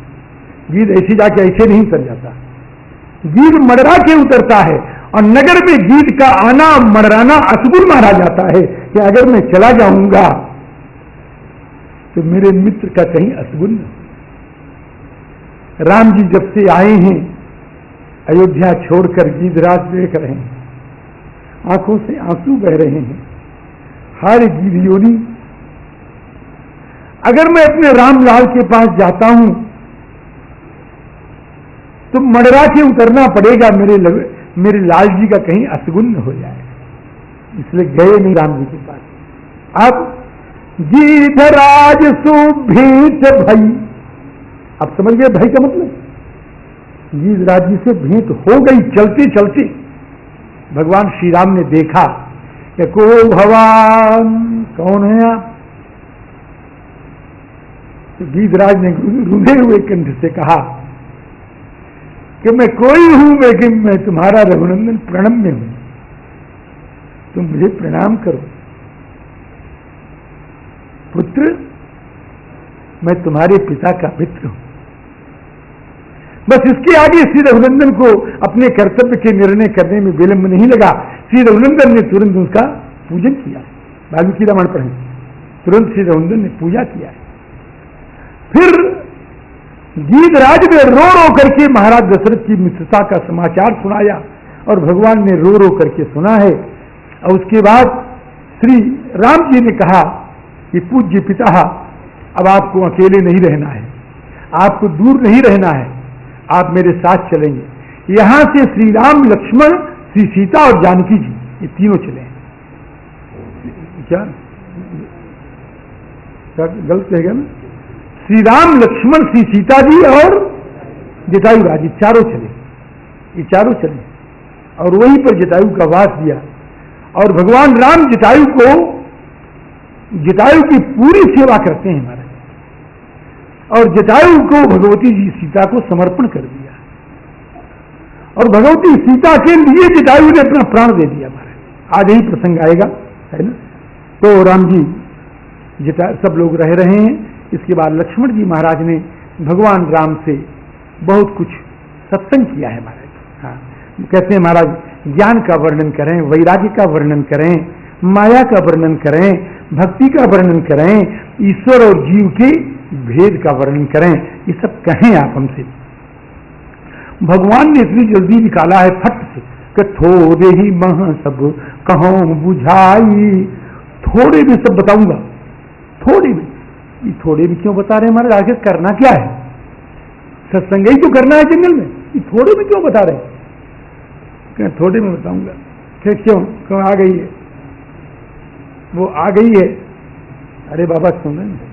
S1: गीध ऐसे जाके ऐसे नहीं उतर जाता, गीध मडरा के उतरता है। और नगर में गीध का आना मडराना अशुभ माना जाता है कि अगर मैं चला जाऊंगा तो मेरे मित्र का कहीं अशुभ न। राम जी जब से आए हैं अयोध्या छोड़कर, गीधराज देख रहे हैं, आंखों से आंसू बह रहे हैं। हर गीध योनी, अगर मैं अपने रामलाल के पास जाता हूं तो मडरा के उतरना पड़ेगा, मेरे लाल जी का कहीं असगुन न हो जाए, इसलिए गए नहीं राम जी के पास। अब गीधराज सुभेंट भई, अब समझ गए भाई का मतलब, गीधराज जी से भेंट हो गई चलते चलते। भगवान श्री राम ने देखा कि को भगवान, कौन है आप? तो गीधराज ने रुंधे हुए कंठ से कहा कि मैं कोई हूं, लेकिन मैं तुम्हारा रघुनंदन प्रणम्य हूं, तुम मुझे प्रणाम करो। पुत्र, मैं तुम्हारे पिता का मित्र हूं। बस इसके आगे श्री रघुनंदन को अपने कर्तव्य के निर्णय करने में विलंब नहीं लगा। श्री रघुनंदन ने तुरंत उनका पूजन किया। वाल्मीकि रामायण पढ़ें, तुरंत श्री रघुनंदन ने पूजा किया। फिर गीधराज ने रो रो करके महाराज दशरथ की मित्रता का समाचार सुनाया और भगवान ने रो रो करके सुना है। और उसके बाद श्री राम जी ने कहा कि पूज्य पिता, अब आपको अकेले नहीं रहना है, आपको दूर नहीं रहना है, आप मेरे साथ चलेंगे। यहां से श्री राम, लक्ष्मण, श्री सीता और जानकी जी, ये तीनों चले। क्या गलत कहेगा ना? श्री राम, लक्ष्मण, श्री सीता जी और जटायु राज, चारों चले, ये चारों चले और वहीं पर जटायु का वास दिया। और भगवान राम जटायु की पूरी सेवा करते हैं हमारे, और जटायु को भगवती जी सीता को समर्पण कर दिया और भगवती सीता के लिए जटायु ने अपना प्राण दे दिया हमारे। आज यही प्रसंग आएगा, है ना? तो राम जी सब लोग रह रहे हैं। इसके बाद लक्ष्मण जी महाराज ने भगवान राम से बहुत कुछ सत्संग किया है महाराज। हाँ, कहते हैं महाराज, ज्ञान का वर्णन करें, वैराग्य का वर्णन करें, माया का वर्णन करें, भक्ति का वर्णन करें, ईश्वर और जीव के भेद का वर्णन करें, ये सब कहें आप हमसे। भगवान ने इतनी जल्दी निकाला है फट से कि थोड़े ही मह सब कहूं बुझाई। थोड़े में सब बताऊंगा, थोड़े में। ये थोड़े में क्यों बता रहे हैं हमारे? आगे करना क्या है? सत्संग ही तो करना है जंगल में, ये थोड़े में क्यों बता रहे हैं? थोड़े में बताऊंगा। फिर क्यों आ गई है? वो आ गई है। अरे बाबा सुन रहे हैं,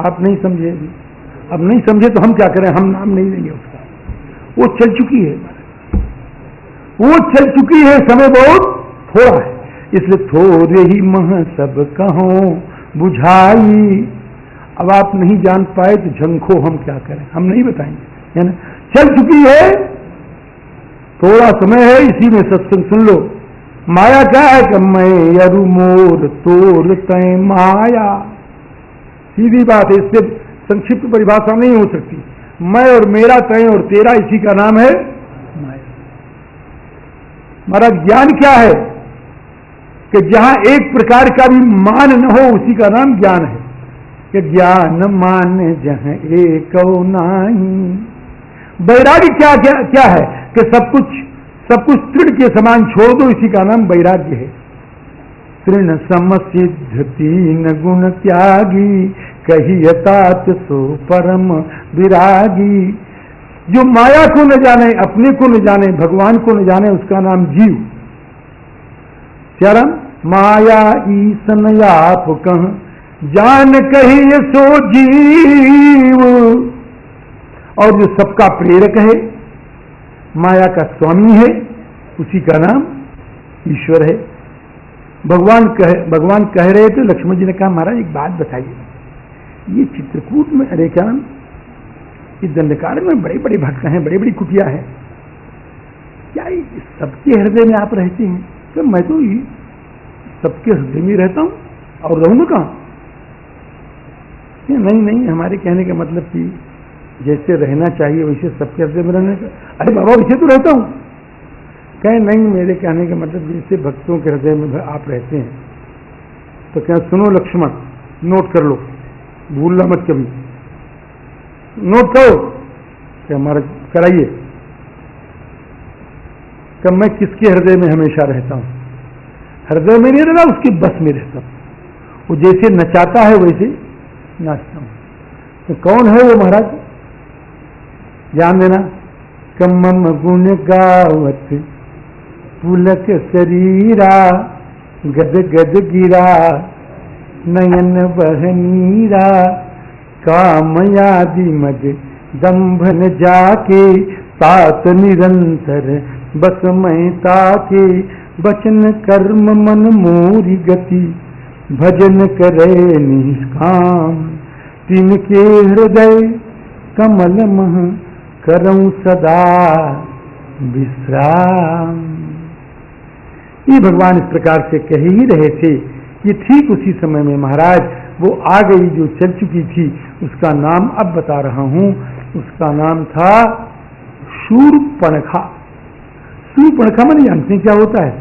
S1: आप नहीं समझे अभी। अब नहीं समझे तो हम क्या करें? हम नाम नहीं लेंगे उसका, वो चल चुकी है, वो चल चुकी है, समय बहुत थोड़ा है, इसलिए थोड़े ही मह सब कहो बुझाई। अब आप नहीं जान पाए तो झंखो, हम क्या करें? हम नहीं बताएंगे, है ना? चल चुकी है, थोड़ा समय है, इसी में सत्संग सुन लो। माया क्या है कि मैं अरु मोर तोर तय माया। सीधी बात है, इससे संक्षिप्त परिभाषा नहीं हो सकती। मैं और मेरा, तय और तेरा, इसी का नाम है माया। हमारा ज्ञान क्या है कि जहां एक प्रकार का भी मान न हो, उसी का नाम ज्ञान है। कि ज्ञान मान जहां एक नाही। वैराग्य क्या क्या क्या है कि सब कुछ तृण के समान छोड़ दो, इसी का नाम वैराग्य है। तृण समसिद्ध तीन गुण त्यागी, कहियतात सो परम विरागी। जो माया को न जाने, अपने को न जाने, भगवान को न जाने, उसका नाम जीव। क्या नाम? माया ईसन आप कह जान कहिए सो जीव। और जो सबका प्रेरक है, माया का स्वामी है, उसी का नाम ईश्वर है। भगवान कह रहे थे, लक्ष्मण जी ने कहा महाराज एक बात बताइए, ये चित्रकूट में, अरे क्या नाम, इस दंडकार में बड़े बड़े भक्त हैं, बड़ी बड़ी कुटिया है, क्या सबके हृदय में आप रहते हैं? तो मैं तो सबके हृदय में रहता हूं और रहूंगा कहां? नहीं नहीं, हमारे कहने का मतलब कि जैसे रहना चाहिए वैसे सबके हृदय में रहने का। अरे बाबा वैसे तो रहता हूं। कहे नहीं, मेरे कहने का मतलब जैसे भक्तों के हृदय में आप रहते हैं। तो क्या सुनो लक्ष्मण, नोट कर लो, भूलना मत कभी, नोट करो। क्या हमारा कराइए, कब मैं किसके हृदय में हमेशा रहता हूं? हृदय में नहीं रहना, उसके बस में रहता हूं। वो जैसे नचाता है वैसे नाचता हूं। तो कौन है वो महाराज? ध्यान देना। कमम गुण गावत पुलक शरीरा, गद गद गिरा नयन बहनीरा, कामयादि मद दंभन जाके, तात निरंतर बस मैं ताके, वचन कर्म मन मोरी गति, भजन करे निष्काम, तिनके हृदय कमल मह करऊं सदा विश्राम। ये भगवान इस प्रकार से कह ही रहे थे कि ठीक उसी समय में महाराज वो आ गई जो चल चुकी थी। उसका नाम अब बता रहा हूं, उसका नाम था शूर्पणखा। शूर्पणखा माने जानते हैं क्या होता है?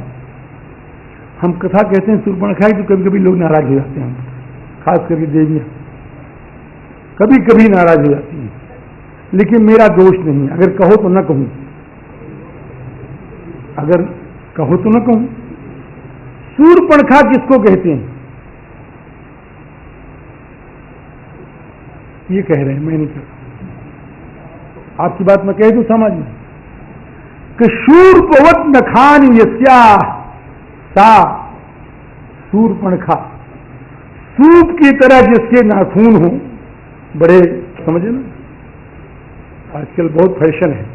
S1: हम कथा कहते हैं शूर्पणखा की, तो कभी कभी लोग नाराज हो जाते हैं, खास करके देवियां कभी कभी नाराज हो जाती हैं, लेकिन मेरा दोष नहीं। अगर कहो तो न कहूं, अगर कहो तो न कहूं। शूर्पणखा किसको कहते हैं? ये कह रहे हैं, मैं नहीं कहता। आपकी बात मैं कह दूं समझ में कि शूर्पवत नखान यस्या सा शूर्पणखा, सूप की तरह जिसके नाखून हो बड़े, समझे ना, आजकल बहुत फैशन है।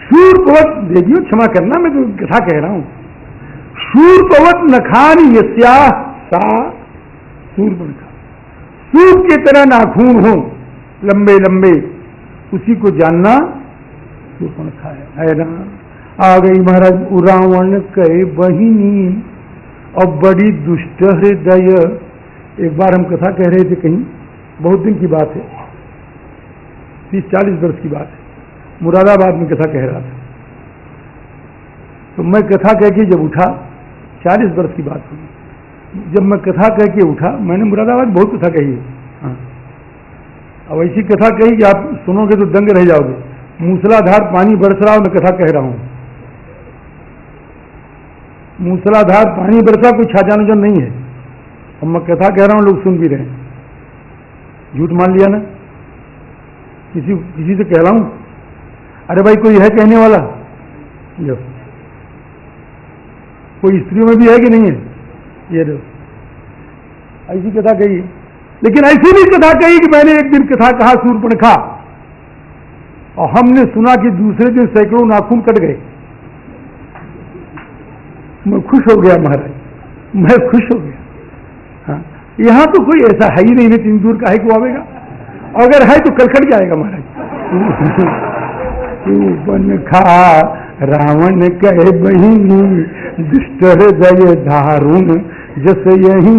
S1: शूर्पवत, देखियो क्षमा करना, मैं तो कथा कह रहा हूं। शूर्पवत नखान यस्या सा शूर्पणखा, सूप की तरह नाखून हो लंबे लंबे, उसी को जानना शूर्पणखा है ना। आ गई महाराज रावण कहे बहिनी और बड़ी दुष्ट हृदय। एक बार हम कथा कह रहे थे कहीं, बहुत दिन की बात है, 30-40 वर्ष की बात है, मुरादाबाद में कथा कह रहा था। तो मैं कथा कह के जब उठा, 40 वर्ष की बात हुई, जब मैं कथा कह के उठा, मैंने मुरादाबाद बहुत कथा कही है, हाँ, अब ऐसी कथा कही कि आप सुनोगे तो दंग रह जाओगे। मूसलाधार पानी बरस रहा, मैं कथा कह रहा हूं, मूसलाधार पानी बरसा, कोई छाछानोजन नहीं है, अब मैं कथा कह रहा हूं, लोग सुन भी रहे हैं। झूठ मान लिया ना? किसी से कह रहा हूं, अरे भाई कोई है कहने वाला? लो, कोई स्त्रियों में भी है कि नहीं है? ये लो, ऐसी कथा कही। लेकिन ऐसी भी कथा कही कि मैंने एक दिन कथा कहा शूर्पणखा, और हमने सुना कि दूसरे दिन सैकड़ों नाखून कट गए। मैं खुश हो गया महाराज, मैं खुश हो गया। हाँ, यहां तो कोई ऐसा है ही नहीं, इतनी दूर का है को आवेगा, अगर है तो कल कट जाएगा महाराज। शूर्पणखा रावण कहे बहिनी, दुष्ट हृदय धारुण जस यही।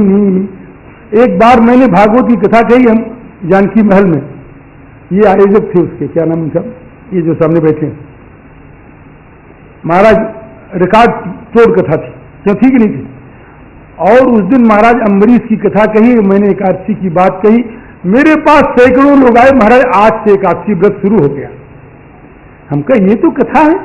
S1: एक बार मैंने भागवत की कथा कही, हम जानकी महल में, ये आयोजक थे उसके, क्या नाम उनका, ये जो सामने बैठे हैं महाराज, रिकॉर्ड तोड़ कथा थी, क्यों थी कि नहीं थी? और उस दिन महाराज अम्बरीश की कथा कही, मैंने एकादशी की बात कही, मेरे पास सैकड़ों लोग आए, महाराज आज से एकादशी व्रत शुरू हो गया। हम कहा ये तो कथा है,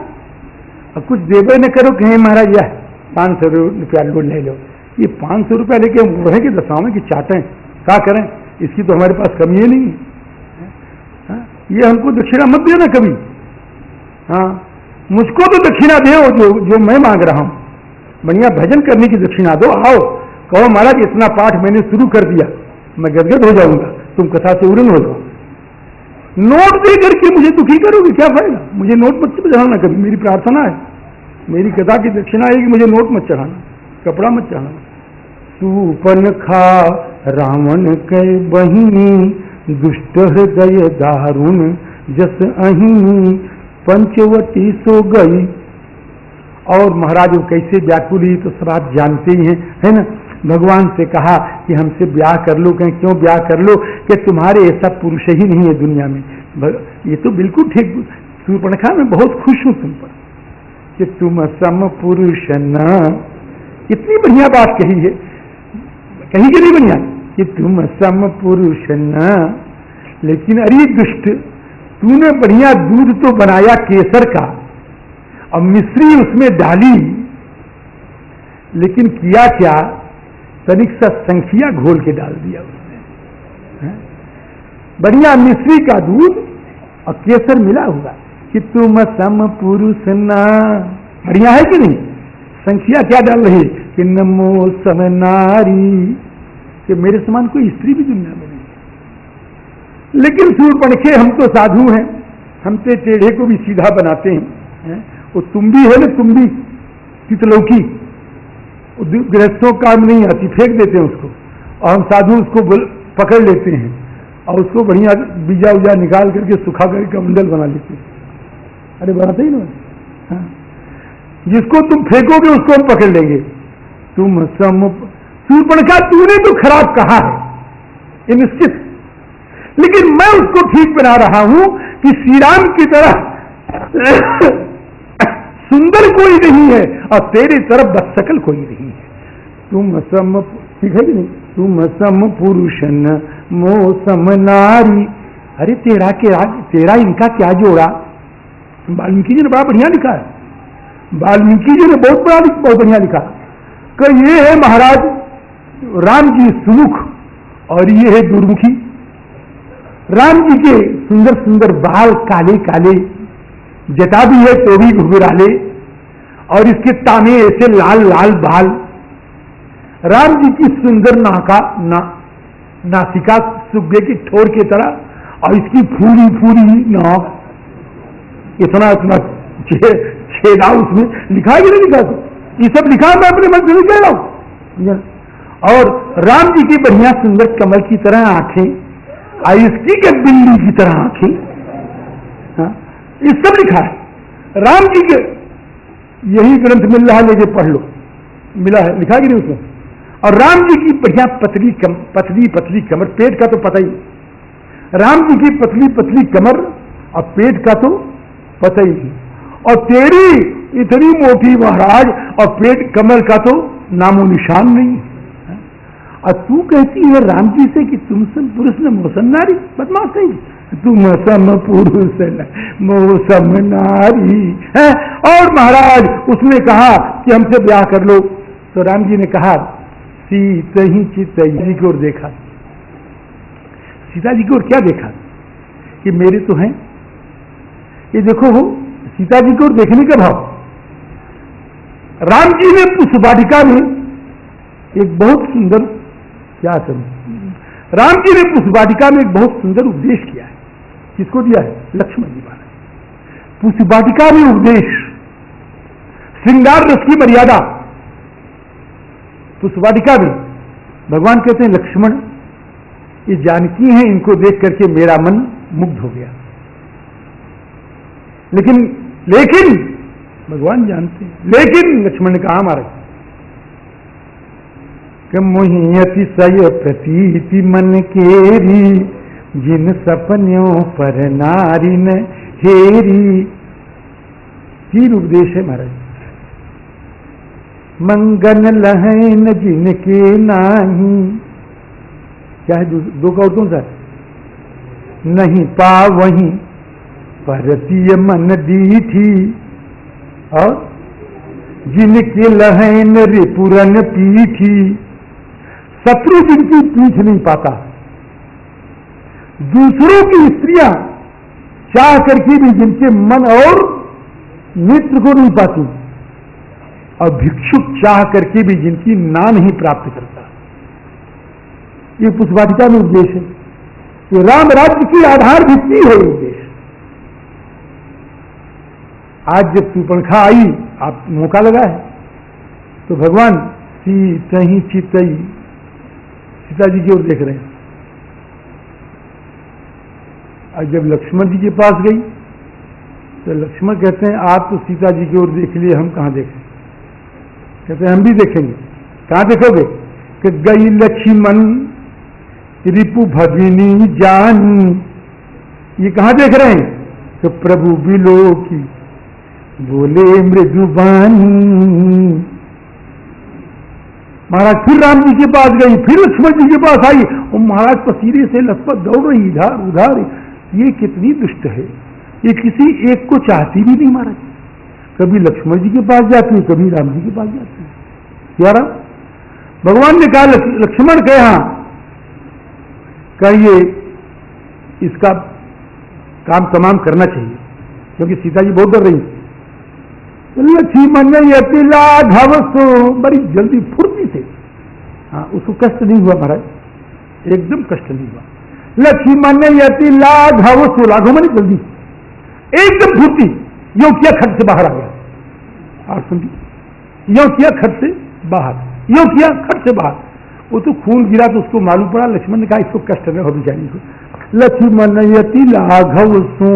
S1: अब कुछ देवे न करो, कहें महाराज यह 500 रुपया लोड ले लो। ये 500 रुपया लेके हम बढ़े कि दसावें कि चाहते हैं, क्या करें, इसकी तो हमारे पास कमी ही नहीं है। ये हमको दक्षिणा मत देना कभी, हाँ, मुझको तो दक्षिणा दो जो मैं मांग रहा हूं, बढ़िया भजन करने की दक्षिणा दो। आओ कहो महाराज इतना पाठ मैंने शुरू कर दिया, मैं गदगद हो जाऊंगा, तुम कथा से उड़न हो जाओ। नोट दे करके मुझे दुखी करोगे, क्या फायदा? मुझे नोट मत चढ़ाना कभी, मेरी प्रार्थना है, मेरी कथा की दक्षिणा है कि मुझे नोट मत चढ़ाना, कपड़ा मत चढ़ाना। सूपन खा रावण के बहिनी, दुष्ट हृदय दारुण जस अहिनी, पंचवटी सो गई। और महाराज वो कैसे व्याकुल हुई तो सब आप जानते ही हैं, है ना। भगवान से कहा कि हमसे ब्याह कर लो। कहें क्यों ब्याह कर लो? कि तुम्हारे ऐसा पुरुष ही नहीं है दुनिया में। ये तो बिल्कुल ठीक। शूर्पणखा मैं बहुत खुश हूं तुम पर कि तुम सम पुरुष न। इतनी बढ़िया बात कही है, कही कि नहीं बढ़िया, कि तुम सम पुरुष न। लेकिन अरे दुष्ट, तूने बढ़िया दूध तो बनाया केसर का और मिश्री उसमें डाली, लेकिन किया क्या? तनिक सा संखिया घोल के डाल दिया उसने। बढ़िया मिश्री का दूध और केसर मिला हुआ कि तुम सम पुरुष ना। बढ़िया है कि नहीं? संखिया क्या डाल रही कि नमो सम नारी, कि मेरे समान कोई स्त्री भी दुनिया में नहीं। लेकिन शूर्पणखे हम तो साधु हैं, हम तो टेढ़े को भी सीधा बनाते हैं। वो तुम भी है ना, तुम भी तितलौकी, गृहस्थों काम नहीं आती, फेंक देते हैं उसको, और हम साधु उसको पकड़ लेते हैं और उसको बढ़िया बीजा उजा निकाल करके सुखा करके कमंडल बना लेते हैं। अरे बनाते ही ना। हाँ। जिसको तुम फेंकोगे उसको हम पकड़ लेंगे। तुम सम शूर्पणखा, तूने तो खराब कहा है ये निश्चित, लेकिन मैं उसको ठीक बना रहा हूं कि श्री राम की तरह सुंदर कोई नहीं है और तेरी तरफ बस सकल कोई नहीं है। तुम सम, ठीक है कि नहीं? तुम सम पुरुष न मो सम नारी। अरे तेरा इनका क्या जोड़ा? वाल्मीकि जी ने बड़ा बढ़िया लिखा है, वाल्मीकि जी ने बहुत बढ़िया लिखा कि ये है महाराज राम जी सुमुख और ये है दुर्मुखी। राम जी के सुंदर सुंदर बाल काले काले, जटा भी है तो भी घुघराले, और इसके ताने ऐसे लाल लाल बाल। राम जी की सुंदर नासिका सुग्गे की ठोर की तरह, और इसकी फूली फूली नाक, इतना इतना छेदा उसमें लिखा है कि नहीं लिखा? ये सब लिखा मैं अपने मन से नहीं कह रहा हूं। और राम जी की बढ़िया सुंदर कमल की तरह आंखें, और इसकी के बिल्ली की तरह आंखें। हाँ, ये सब लिखा है राम जी के। यही ग्रंथ मिल रहा है, लेके पढ़ लो, मिला है, लिखा कि नहीं उसमें। और राम जी की बढ़िया पतली पतली कमर, पेट का तो पता ही, राम जी की पतली पतली कमर और पेट का तो पता ही नहीं, और तेरी इतनी मोटी महाराज और पेट कमर का तो नामो निशान नहीं। और तू कहती है राम जी से कि तुम सब पुरुष न मोसन नारी। बदमाश नहीं, तुम सम पुरुष न मोसम नारी है। और महाराज उसने कहा कि हमसे ब्याह कर लो, तो राम जी ने कहा सीता ही चित्त जी की ओर देखा। सीता जी की ओर क्या देखा? कि मेरे तो हैं, ये देखो हो सीता जी की ओर देखने का भाव। राम जी ने उस वाटिका में एक बहुत सुंदर, क्या समझ, राम जी ने उस वाटिका में एक बहुत सुंदर उपदेश किया है। किसको दिया है? लक्ष्मण जी महाराज। उस वाटिका में उपदेश, श्रृंगार रस की मर्यादा। उस वाटिका में भगवान कहते हैं लक्ष्मण, ये जानकी हैं, इनको देख करके मेरा मन मुग्ध हो गया। लेकिन भगवान जानते हैं, लेकिन लक्ष्मण ने कहा हमारा कि मोहि अतिशय प्रतीति मन केरी, जिन सपनों पर नारी न हेरी। तीन उपदेश है महाराज। मंगन लहन जिनके नाही, क्या है दो का और कौन सा? नहीं पावहीं परतीय मन दी थी, और जिनके लहन रिपुरन पीठी। शत्रु जिनकी पीठ नहीं पाता, दूसरों की स्त्रियां चाह करके भी जिनके मन और नेत्र को नहीं पाती, और भिक्षुक चाह करके भी जिनकी ना नहीं प्राप्त करता। ये पुष्पवाटिका में उपदेश है। ये राम राज्य की आधार भित्ति है ये देश। आज जब शूर्पणखा आई, आप मौका लगा है, तो भगवान सीतहि चितई सीता जी की ओर देख रहे हैं। और जब लक्ष्मण जी के पास गई तो लक्ष्मण कहते हैं आप तो सीता जी की ओर देख लिए, हम कहां देखें? कहते हैं हम भी देखेंगे। कहां देखोगे? कि गई लक्ष्मण रिपु भगिनी जानी। ये कहां देख रहे हैं? कि प्रभु बिलो की बोले मृदुबानी। महाराज फिर राम जी के पास गई, फिर लक्ष्मण जी के पास आई, और महाराज पसीने से लथपथ दौड़ रही इधर उधर। ये कितनी दुष्ट है, ये किसी एक को चाहती भी नहीं महाराज। कभी लक्ष्मण जी के पास जाती है, कभी राम जी के पास जाती है। यार भगवान ने कहा लक्ष्मण कहे हाँ कहिए, इसका काम तमाम करना चाहिए, क्योंकि सीता जी बहुत डर रही। लक्ष्मण यति लाघव सो, बड़ी जल्दी फुर्ती से, हाँ उसको कष्ट नहीं हुआ महाराज, एकदम कष्ट नहीं हुआ। लक्ष्मण यति लाघव सो, लाघव माने जल्दी, एकदम फुर्ती, यो किया खट से बाहर आ गया। आप सुनिए, यो किया खट से बाहर, यो किया खट से बाहर। वो तो खून गिरा तो उसको मालूम पड़ा। लक्ष्मण ने कहा इसको कष्ट न हो बेचारी को। लक्ष्मण यति लाघव सो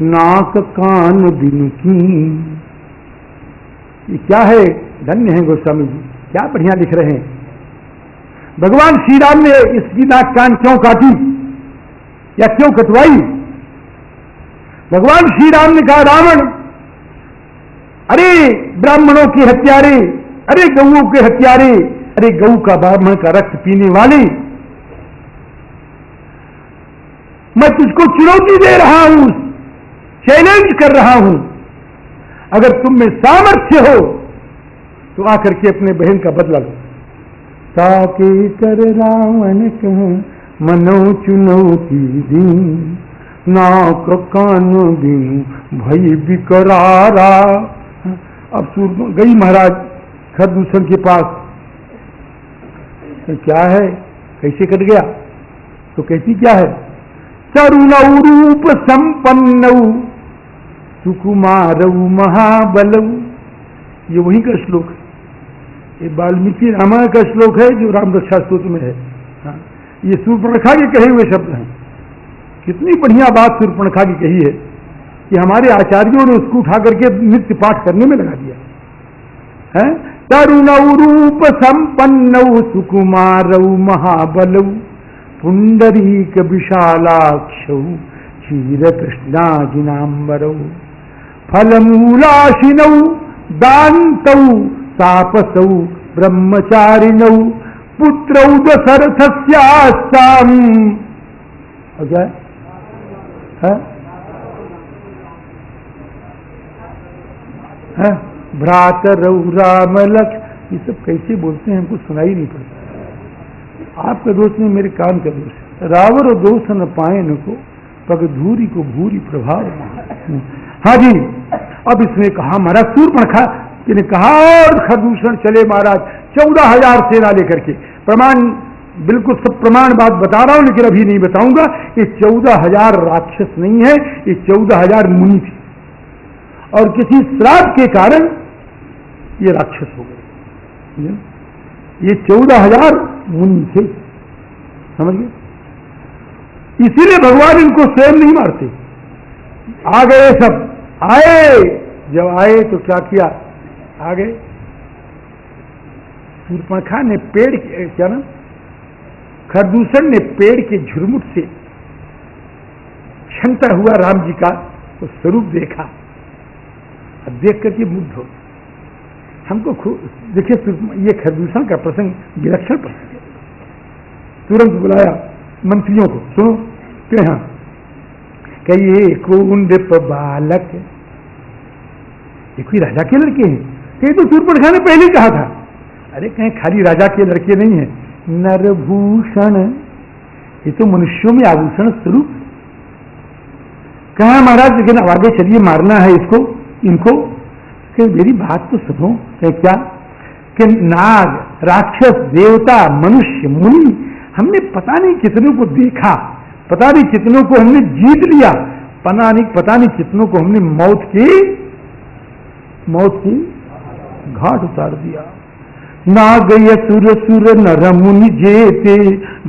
S1: नाक कान बिनु की। ये क्या है? धन्य है गोस्वामी जी, क्या बढ़िया लिख रहे हैं। भगवान श्री राम ने इसकी नाक कान क्यों काटी या क्यों कटवाई? भगवान श्री राम ने कहा रावण, अरे ब्राह्मणों के हत्यारे, अरे गऊओं के हत्यारे, अरे गऊ का ब्राह्मण का रक्त पीने वाले, मैं तुझको चुनौती दे रहा हूं, चैलेंज कर रहा हूं। अगर तुम में सामर्थ्य हो तो आकर के अपने बहन का बदला लो। ताके कर रावण कह मनो चुनौती दी, नाक कान बिनु भई बिकरारा। अब सूर गई महाराज खरदूषण के पास, तो क्या है, कैसे कट गया? तो कहती क्या है? तरुणौ रूप संपन्नौ सुकुमारौ महाबलौ। ये वही का श्लोक है, ये वाल्मीकि रामायण का श्लोक है जो राम रक्षा स्तोत्र में है। हाँ, ये शूर्पणखा के कहे हुए शब्द हैं। कितनी बढ़िया बात शूर्पणखा की कही है कि हमारे आचार्यों ने उसको उठा करके नित्य पाठ करने में लगा दिया है। तरुणौ रूप संपन्नौ सुकुमारौ महाबलौ पुंडरीक विशालाक्षौ क्षीर कृष्णाजिनांबरौ फलमूलाशिनौ दान्तौ तापसौ ब्रह्मचारिणौ पुत्रौ दशरथस्यास्ताम्। क्या है? भ्रातरौ राम लक्ष्मण। ये सब कैसे बोलते हैं हमको सुनाई नहीं पड़ता। आपका दोष नहीं, मेरे कान का दोष है। रावण दोष न पाए न को पग धूरी को भूरी प्रभाव। हाँ जी, अब इसने कहा महाराज शूर्पणखा ने कहा और खरदूषण चले महाराज 14,000 सेना लेकर के। प्रमाण बिल्कुल सब प्रमाण बात बता रहा हूं, लेकिन अभी नहीं बताऊंगा। ये 14,000 राक्षस नहीं है, ये 14,000 मुनि थे, और किसी श्राप के कारण ये राक्षस हो गए। ये 14,000 मुनि थे, समझ गए? इसीलिए भगवान इनको स्वयं नहीं मारते। आ गए सब, आए, जब आए तो क्या किया? आ गए। शूर्पणखा ने पेड़ क्या ना, खरदूषण ने पेड़ के झुरमुट से छनता हुआ राम जी का तो स्वरूप देखा, अब देख करके मुग्ध हो। हमको देखिए, ये खरदूषण का प्रसंग विलक्षण प्रसंग है। तुरंत बुलाया मंत्रियों को, सुनो कि हाँ कहिए कुंड बालक, ये कोई राजा के लड़के हैं? कहीं तो शूर्पणखा ने पहले कहा था। अरे कहीं खाली राजा के लड़के नहीं है, नरभूषण, ये तो मनुष्यों में आभूषण स्वरूप। कहा महाराज लेकिन अब आगे चलिए, मारना है इसको, इनको। कि मेरी बात तो सुनो। क्या कि नाग, राक्षस, देवता, मनुष्य, मुनि, हमने पता नहीं कितने को देखा, पता नहीं कितनों को हमने जीत लिया, पता नहीं कितनों को हमने मौत की घाट उतार दिया। नाग असुर सुर नर मुनि जेते,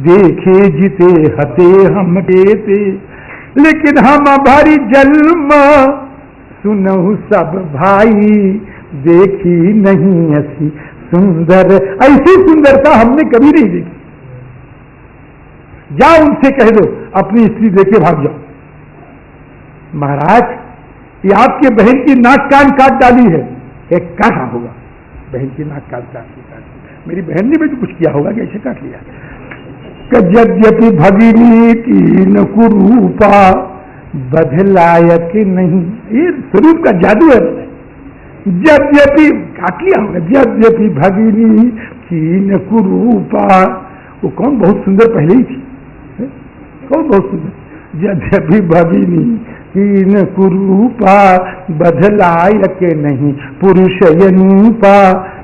S1: देखे जिते हते हम देते, लेकिन हम भारी जन्म सुनहु सब भाई, देखी नहीं ऐसी सुंदर, ऐसी सुंदरता हमने कभी नहीं देखी। जाओ उनसे कह दो अपनी स्त्री देखे भाग जाओ। महाराज, ये आपके बहन की नाक कान काट डाली है, एक काटा होगा, बहन की नाक कान काट मेरी बहन ने भी तो कुछ किया होगा, कैसे काट लिया। यद्यपि भगिनी तीन कुरूपा, बदलायक नहीं, ये स्वरूप का जादू है। यद्यपि काट लिया होगा, यद्यपि भगिनी तीन कुरूपा, वो कौन बहुत सुंदर पहले ही थी, कौन बहुत सुंदर। यद्यपि भगिनी तीन कुरूपा, बदलायक नहीं पुरुष यनूपा।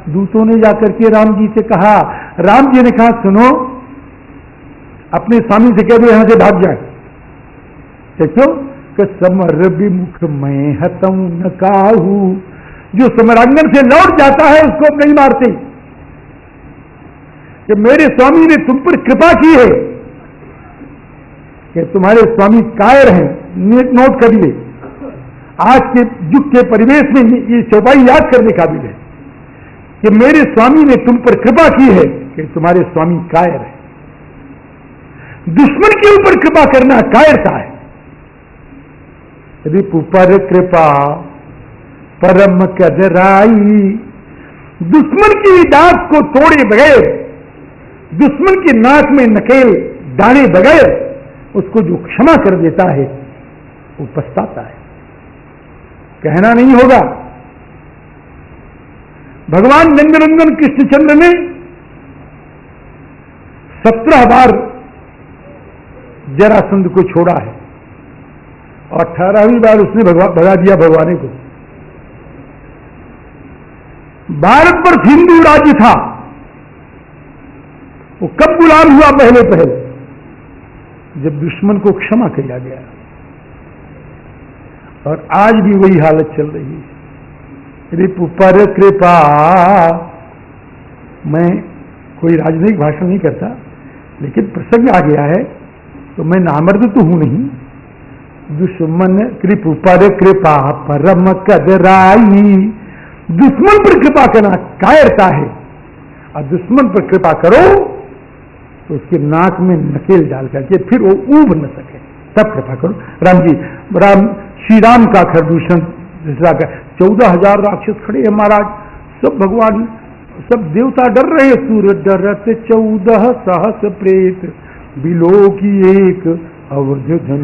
S1: दूतों ने जाकर के राम जी से कहा, राम जी ने कहा सुनो, अपने स्वामी से कह दो यहां से भाग जाए। देखो कि समर विमुख मैं हतऊ न काहू, जो समरांगन से लौट जाता है उसको नहीं मारते। कि मेरे स्वामी ने तुम पर कृपा की है, कि तुम्हारे स्वामी कायर हैं, नोट करिए, आज के युग के परिवेश में ये चौपाई याद करने काबिल है कि मेरे स्वामी ने तुम पर कृपा की है, कि तुम्हारे स्वामी कायर है। दुश्मन के ऊपर कृपा करना कायरता है। रिपु पर कृपा परम कदराई, दुश्मन की डांट को तोड़े बगैर, दुश्मन की नाक में नकेल डाले बगैर उसको जो क्षमा कर देता है वो पछताता है। कहना नहीं होगा, भगवान नंदनंदन कृष्णचंद्र ने 17 बार जरासंध को छोड़ा है और 18वीं बार उसने भगा दिया भगवान को। भारत पर हिंदू राज्य था, वो कब गुलाम हुआ? पहले जब दुश्मन को क्षमा किया गया। और आज भी वही हालत चल रही है। रिपु पर कृपा, मैं कोई राजनयिक भाषण नहीं करता, लेकिन प्रसंग आ गया है तो मैं नामर्द तो हूं नहीं। दुश्मन कृपु पर कृपा परम कदराई, दुश्मन पर कृपा करना कायरता है, और दुश्मन पर कृपा करो तो उसके नाक में नकेल डाल करके फिर वो ऊब न सके, तब कृपा करो। राम जी, श्री राम का खरदूषण 14,000 राक्षस खड़े हैं महाराज, सब भगवान, सब देवता डर रहे हैं। सूर्य डरत 14 सहस्र प्रेत, बिलो की एक अवध धन।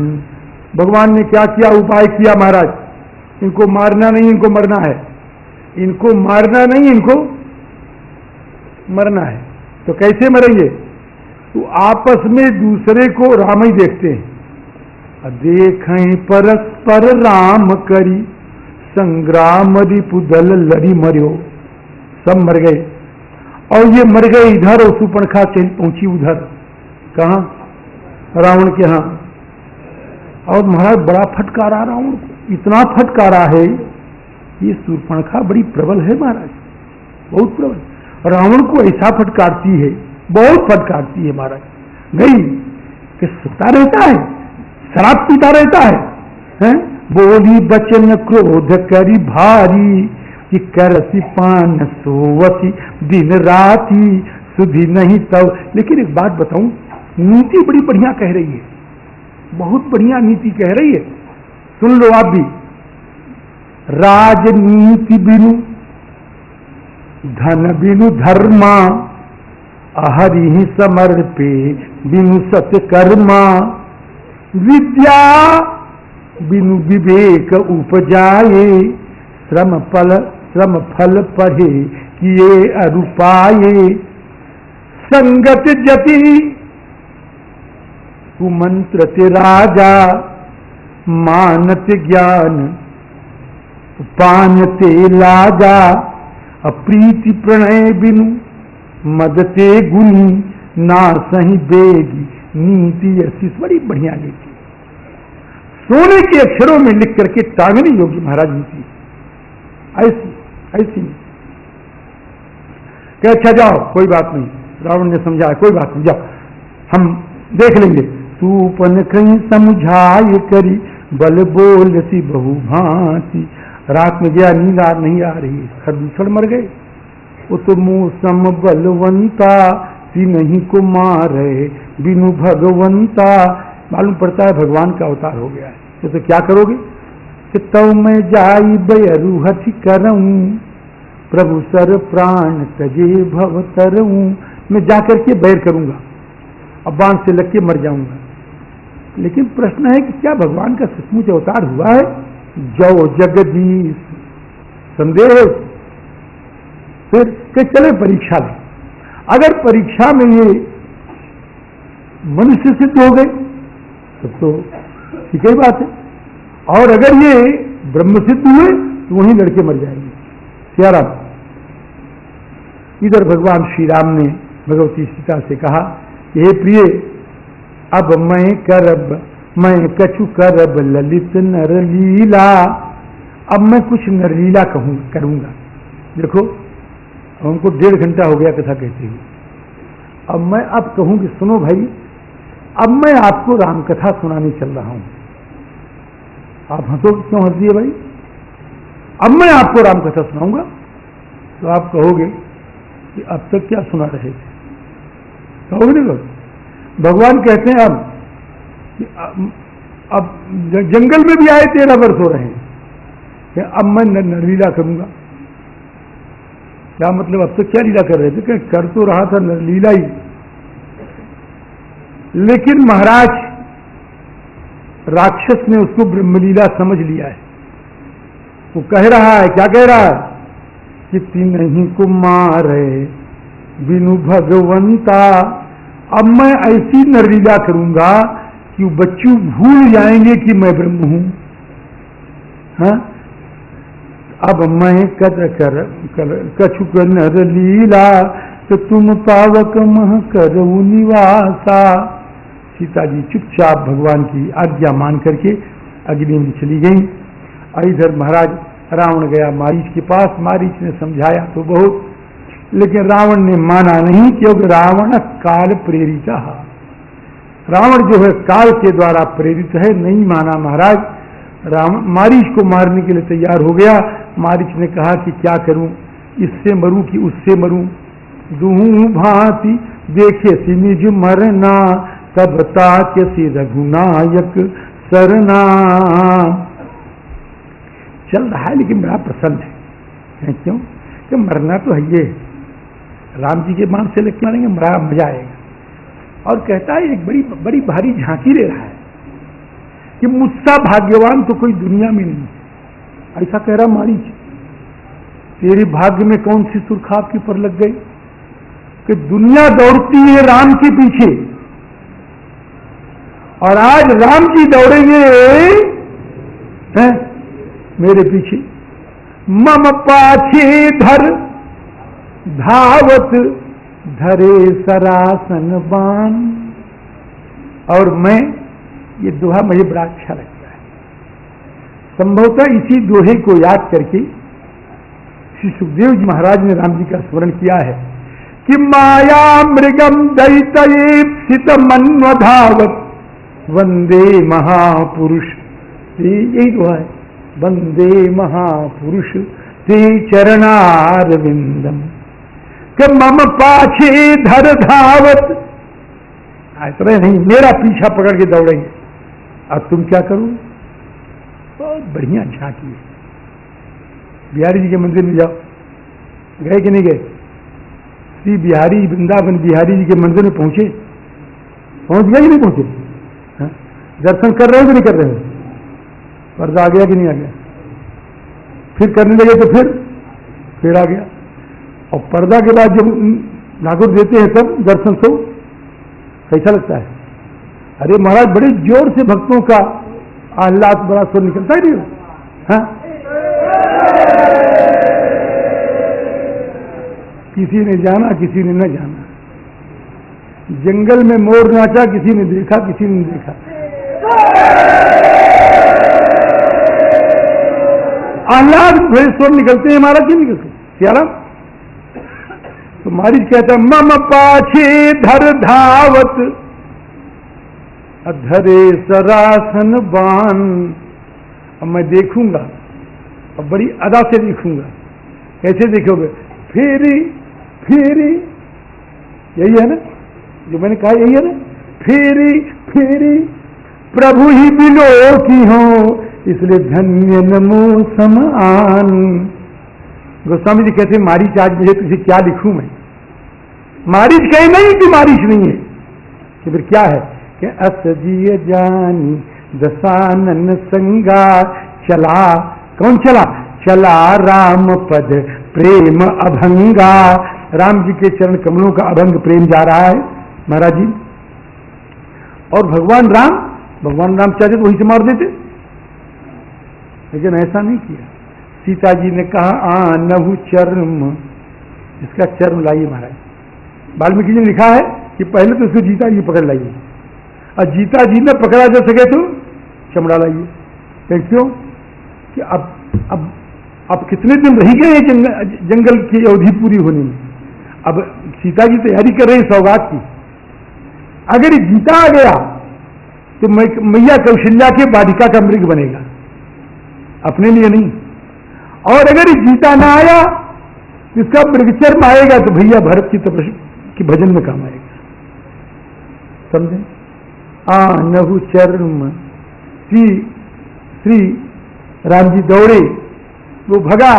S1: भगवान ने क्या किया? उपाय किया महाराज, इनको मारना नहीं, इनको मरना है, इनको मारना नहीं, इनको मरना है। तो कैसे मरेंगे? तो आपस में दूसरे को राम ही देखते हैं। देखें परस्पर राम करी, संग्राम रिपुदल लड़ी मर्यो। सब मर गए, और ये मर गए इधर, और सुपर्णखा चल पहुंची उधर, कहां? रावण के यहां। और महाराज बड़ा फटकारा रावण को, इतना फटकारा है, ये सुपर्णखा बड़ी प्रबल है महाराज, बहुत प्रबल। रावण को ऐसा फटकारती है, बहुत फटकारती है महाराज। गई कि सुता रहता है, शराब पीता रहता है? बोली बचन क्रोध करी भारी, कि करसी पान सोवती दिन राती, सुधी नहीं तब। लेकिन एक बात बताऊं, नीति बड़ी बढ़िया कह रही है, बहुत बढ़िया नीति कह रही है, सुन लो आप भी। राजनीति बिनु धन बिनु धर्मा, हरि ही समर्पे बिनु सत्कर्मा। विद्या बिनु विवेक उपजाए, श्रम फल पढ़े किए अरुपाए। संगत जति कुमंत्रत राजा, मानत ज्ञान पानते लाजा। अप्रीति प्रणय बिनु मदते गुनी, ना सही बेगी नीति ऐसी बड़ी बढ़िया नीति, सोने के अक्षरों में लिख करके टांगने योग्य महाराज नीति, ऐसी ऐसी कि अच्छा जाओ कोई बात नहीं, रावण ने समझाया कोई बात नहीं, जाओ हम देख लेंगे। तूपन कहीं समझाए करी बल बोल सी बहु भांति। रात में गया, नींद आ नहीं आ रही, खरदूषण मर गए। वो तो मौसम बलवंता सी नहीं को मारे बिनु भगवंता। मालूम पड़ता है भगवान का अवतार हो गया है। तो क्या करोगे कि तव मैं जाई बयरू हथि करऊं प्रभु सर प्राण तजे भव तरऊं। मैं जाकर के बैर करूंगा, अब बाण से लग के मर जाऊंगा। लेकिन प्रश्न है कि क्या भगवान का सचमुच अवतार हुआ है? जो जगदीश, संदेह है। फिर कि चले परीक्षा लें। अगर परीक्षा में ये मनुष्य सिद्ध हो गए तब तो ठीक ही बात है, और अगर ये ब्रह्म सिद्ध हुए तो वहीं लड़के मर जाएंगे। क्या राम? इधर भगवान श्री राम ने भगवती सीता से कहा, हे प्रिय, अब मैं कछु करब ललित नरलीला। अब मैं कुछ नरलीला करूंगा। देखो हमको 1.5 घंटा हो गया कथा कहते हुए। अब मैं कहूंगी, सुनो भाई, अब मैं आपको राम कथा सुनाने चल रहा हूं। आप हंसोगे, क्यों हंस दिए भाई? अब मैं आपको राम कथा सुनाऊंगा। तो आप कहोगे कि अब तक क्या सुना रहे थे? कहोगे नहीं? भगवान कहते हैं अब जंगल में भी आए 13 वर्ष हो रहे हैं कि अब मैं नरलीला करूंगा। क्या मतलब? अब तक क्या लीला कर रहे थे? कि कर तो रहा था नरलीला ही, लेकिन महाराज राक्षस ने उसको ब्रह्मलीला समझ लिया है। वो कह रहा है, क्या कह रहा है कि तीनही कुमार बिनु भगवंता। अब मैं ऐसी नरलीला करूंगा कि बच्चों भूल जाएंगे कि मैं ब्रह्म हूं। हाँ? अब मैं कछु कर नरलीला तो तुम पावक मह करऊ निवासा। सीता जी चुपचाप भगवान की आज्ञा मान करके अग्नि में चली गई। इधर महाराज रावण गया मारीच के पास। मारीच ने समझाया तो बहुत, लेकिन रावण ने माना नहीं, क्योंकि रावण काल प्रेरित है। रावण जो है काल के द्वारा प्रेरित है। नहीं माना महाराज। रावण मारीच को मारने के लिए तैयार हो गया। मारीच ने कहा कि क्या करूं, इससे मरूं कि उससे मरूं? दूं भांति देखे सी निज मरना, तब ताके सी रघुनायक सरना। चल रहा है लेकिन बड़ा प्रसन्न है। क्यों? कि मरना तो है ये, राम जी के बाण से लेके मारेंगे, बड़ा मजा आएगा। और कहता है एक बड़ी बड़ी भारी झांकी ले रहा है कि मुझसा भाग्यवान तो कोई दुनिया में नहीं। ऐसा कह रहा मारीच। तेरे भाग्य में कौन सी सुरखाप की पर लग गई कि दुनिया दौड़ती है राम के पीछे, और आज राम जी दौड़ेंगे हैं मेरे पीछे। मम पाछे धर धावत धरे सरासन बाण। और मैं, ये दोहा मुझे बड़ा अच्छा लगता है। संभवतः इसी दोहे को याद करके श्री सुखदेव जी महाराज ने राम जी का स्मरण किया है कि माया मृगम दैत्येप्सित मन्वधावत वंदे महापुरुष। यही दोहा है, वंदे महापुरुष ते चरणारविंदम। कि मम पाछे धर धावत, इतना नहीं, मेरा पीछा पकड़ के दौड़ेंगे। अब तुम क्या करो? बहुत बढ़िया झांकी है। बिहारी जी के मंदिर में जाओ, गए कि नहीं गए? श्री बिहारी, वृंदावन बिहारी जी के मंदिर में पहुंचे? पहुंच गए कि नहीं पहुंचे? हाँ? दर्शन कर रहे हो कि नहीं कर रहे हो? पर्दा आ गया कि नहीं आ गया? फिर करने लगे तो फिर आ गया। और पर्दा के बाद जब ठाकुर देते हैं तब दर्शन तो कैसा लगता है? अरे महाराज बड़े जोर से भक्तों का आह्लाद, बड़ा स्वर निकलता ही नहीं। हाँ? किसी ने जाना, किसी ने न जाना। जंगल में मोर नाचा, किसी ने देखा, किसी ने देखा। आह्लाद भरे स्वर निकलते हैं, महाराज जी निकलते सियारा। तो मारीच कहता मम पाछे धर धावत अधरे सरासन बान। अब मैं देखूंगा, अब बड़ी अदा से देखूंगा। कैसे देखोगे? फेरी फेरी, यही है ना जो मैंने कहा, यही है ना, फेरी फेरी प्रभु ही बिलो की हो, इसलिए धन्य नमो समान। गोस्वामी जी कहते मारीच आज मुझे तुझे क्या लिखूं मैं? मारीच कहे नहीं कि मारीच नहीं है, कि फिर क्या है कि असजिय जानी दसानन संगा चला। कौन चला? चला राम पद प्रेम अभंगा। राम जी के चरण कमलों का अभंग प्रेम जा रहा है महाराज जी। और भगवान राम चाहते तो वहीं से मार देते, लेकिन ऐसा नहीं किया। सीता जी ने कहा आनहु चर्म, इसका चर्म लाइए महाराज। वाल्मीकि जी ने लिखा है कि पहले तो उसको जीता जी पकड़ लाइए, और जीता जी ने पकड़ा जा सके तो चमड़ा लाइए। क्यों कि अब कितने दिन रह गए जंगल की अवधि पूरी होने में। अब सीता जी तैयारी कर रही सौगात की। अगर ये जीता आ गया तो मैया कौशल्या के वाटिका का मृग बनेगा, अपने लिए नहीं। और अगर ये जीता ना आया तो इसका मृगचर्म आएगा तो भैया भरत की तपस्या की भजन में काम आएगा। समझे? नहु चर्म। श्री राम जी दौड़े, वो भगा,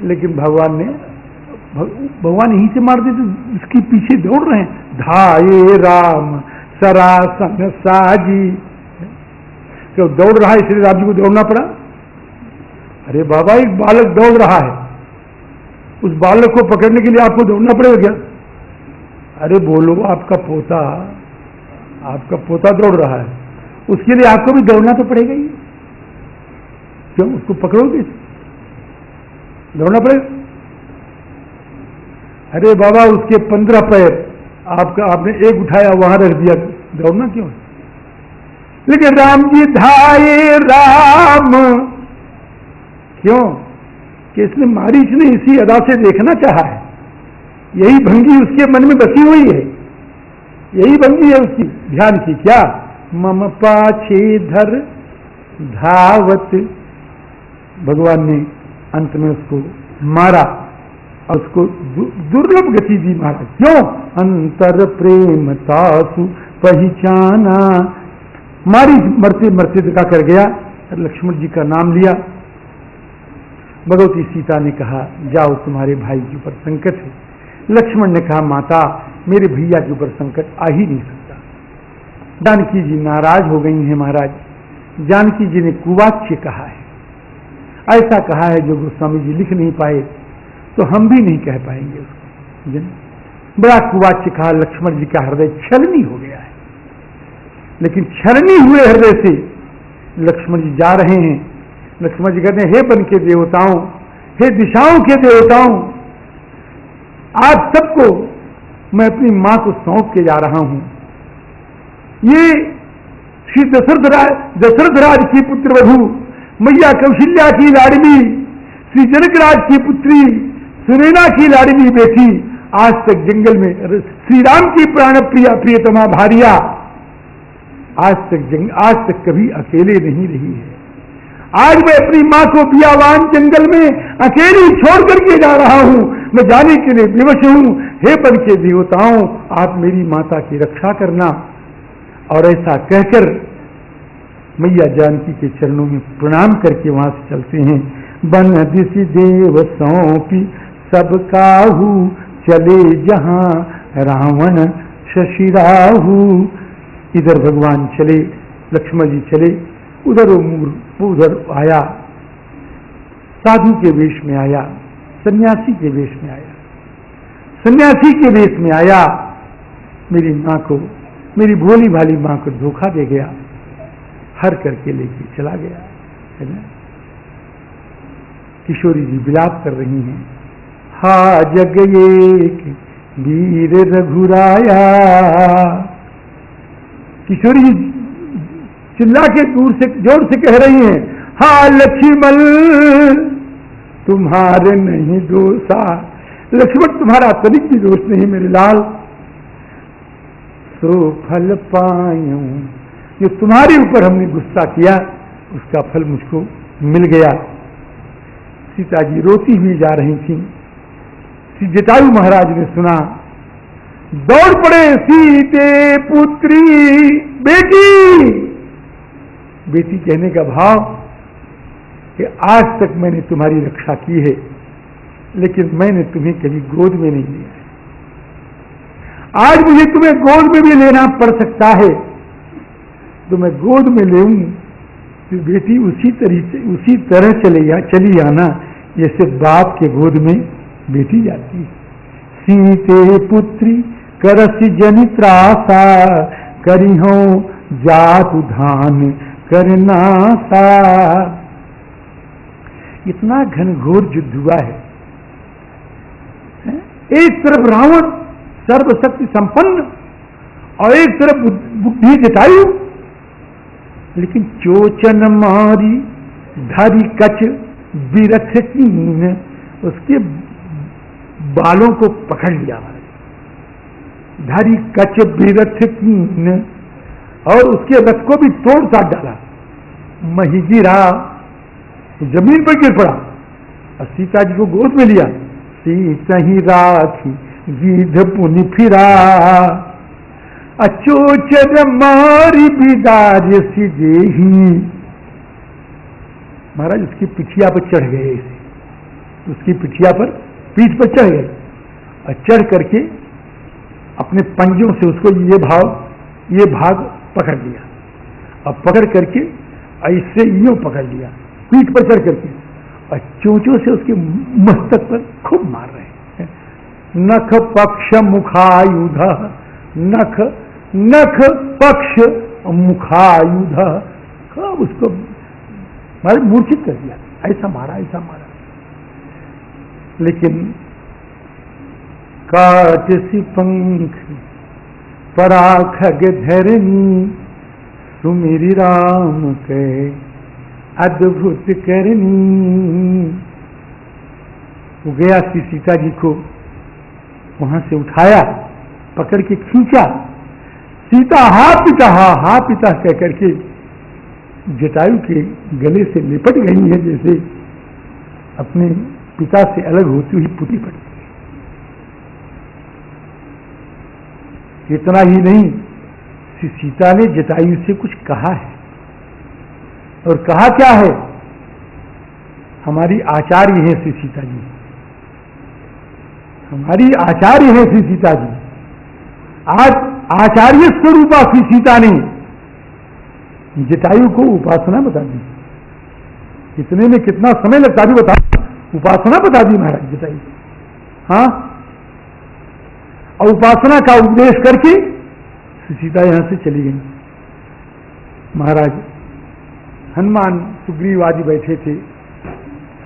S1: लेकिन भगवान यहीं से मार देते, इसके पीछे दौड़ रहे हैं। धाये राम सरासन साजी, क्यों दौड़ रहा है इसलिए राम जी को दौड़ना पड़ा। अरे बाबा, एक बालक दौड़ रहा है, उस बालक को पकड़ने के लिए आपको दौड़ना पड़ेगा क्या? अरे बोलो, आपका पोता दौड़ रहा है, उसके लिए आपको भी दौड़ना तो पड़ेगा ही। क्यों उसको पकड़ोगे? दौड़ना पड़ेगा। अरे बाबा, उसके 15 पैर, आपने एक उठाया वहां रख दिया, दौड़ना क्यों? लेकिन राम जी धाये राम, क्यों कि इसने मारीच ने इसी अदा से देखना चाहा है। यही भंगी उसके मन में बसी हुई है, यही भंगी है उसकी ध्यान की। क्या? मम पाछे धर धावत। भगवान ने अंत में उसको मारा और उसको दुर्लभ गति दी महाराज। क्यों? अंतर प्रेम तासु पहचाना। मारी मरते मरते दिखा कर गया, लक्ष्मण जी का नाम लिया। भगवती सीता ने कहा जाओ, तुम्हारे भाई के ऊपर संकट है। लक्ष्मण ने कहा माता, मेरे भैया के ऊपर संकट आ ही नहीं सकता। जानकी जी नाराज हो गई हैं महाराज। जानकी जी ने कुवाच्य कहा है, ऐसा कहा है जो गोस्वामी जी लिख नहीं पाए, तो हम भी नहीं कह पाएंगे उसको। बड़ा कुवाच्य कहा। लक्ष्मण जी का हृदय छलनी हो गया है, लेकिन छलनी हुए हृदय से लक्ष्मण जी जा रहे हैं। लक्ष्मण जी कहते हैं हे वन के देवताओं, हे दिशाओं के देवताओं, आज सबको मैं अपनी मां को सौंप के जा रहा हूं। ये श्री दशरथ राज की पुत्र वधू मैया कौशल्या की लाडली, श्री जनक राज की पुत्री सुनैना की लाडली बेटी आज तक जंगल में श्री राम की प्राण प्रियतमा भारिया आज तक कभी अकेले नहीं रही है। आज मैं अपनी मां को बियावान जंगल में अकेली छोड़ करके जा रहा हूं, मैं जाने के लिए विवश हूं। हे वन के देवताओं, आप मेरी माता की रक्षा करना। और ऐसा कहकर मैया जानकी के चरणों में प्रणाम करके वहां से चलते हैं। बन दिस देव सौंपी सब काहू, चले जहां रावण शशिराहू। इधर भगवान चले, लक्ष्मण जी चले, उधर वो उधर आया, साधु के वेश में आया, सन्यासी के वेश में आया। सन्यासी के वेश में आया, मेरी मां को, मेरी भोली भाली मां को धोखा दे गया, हर करके लेके चला गया, है ना। किशोरी जी विलाप कर रही हैं। हा जग एक वीर रघुराया। किशोरी जी चिल्ला के दूर से जोर से कह रही हैं, हाँ लक्ष्मण तुम्हारे नहीं दोषा, लक्ष्मण तुम्हारा तनिक भी दोष नहीं मेरे लाल। सो फल पायूं, जो तुम्हारे ऊपर हमने गुस्सा किया उसका फल मुझको मिल गया। सीता जी रोती हुई जा रही थी। श्री जटायु महाराज ने सुना, दौड़ पड़े, सीते पुत्री बेटी। बेटी कहने का भाव कि आज तक मैंने तुम्हारी रक्षा की है, लेकिन मैंने तुम्हें कभी गोद में नहीं लिया है। आज मुझे तुम्हें गोद में भी लेना पड़ सकता है, तो मैं गोद में ले तो बेटी उसी तरह चली आना जैसे बाप के गोद में बेटी जाती है। सीते पुत्री करसी जनि त्रासा, करी हो जातु धान करना सा। इतना घनघोर युद्ध हुआ है। एक तरफ रावण सर्वशक्ति संपन्न और एक तरफ बुद्धि जटायु, लेकिन चोचन मारी धारी कच बिरथ कीन, उसके बालों को पकड़ लिया, धारी कच बिरथ कीन, और उसके रथ को भी तोड़ साट डाला। मही गिरा, जमीन पर गिर पड़ा और सीता जी को गोद में लिया। सीता ही राखी गिध पुनि फिरा, अचोचर मारी बिदार सी देही। महाराज उसकी पिठिया पर चढ़ गए, उसकी पिठिया पर पीठ पर चढ़ गए और चढ़ करके अपने पंजों से उसको ये भाग पकड़ लिया और पकड़ करके ऐसे यूं पकड़ लिया पीठ पर चढ़ करके और चोंचों से उसके मस्तक पर खूब मार रहे हैं। नख पक्ष मुखायुध, नख नख पक्ष मुखायुध, उसको मारे मूर्छित कर दिया, ऐसा मारा ऐसा मारा। लेकिन काट सी पंख पराखग धरनी, सुमेरी राम के अद्भुत करनी। वो गया श्री सीता जी को वहां से उठाया, पकड़ के खींचा। सीता हा पिता कह करके जटायु के गले से लिपट गई है, जैसे अपने पिता से अलग होती हुई पुती पड़ी। इतना ही नहीं, सीता ने जटायु से कुछ कहा है, और कहा क्या है? हमारी आचार्य है श्री सीता जी, हमारी आचार्य है श्री सीता जी। आज आचार्य स्वरूपा श्री सीता ने जटायु को उपासना बता दी। इतने में कितना समय लगता भी बता, उपासना बता दी महाराज जटायु। हाँ, और उपासना का उपदेश करके सीता यहां से चली गई। महाराज हनुमान सुग्रीव आदि बैठे थे,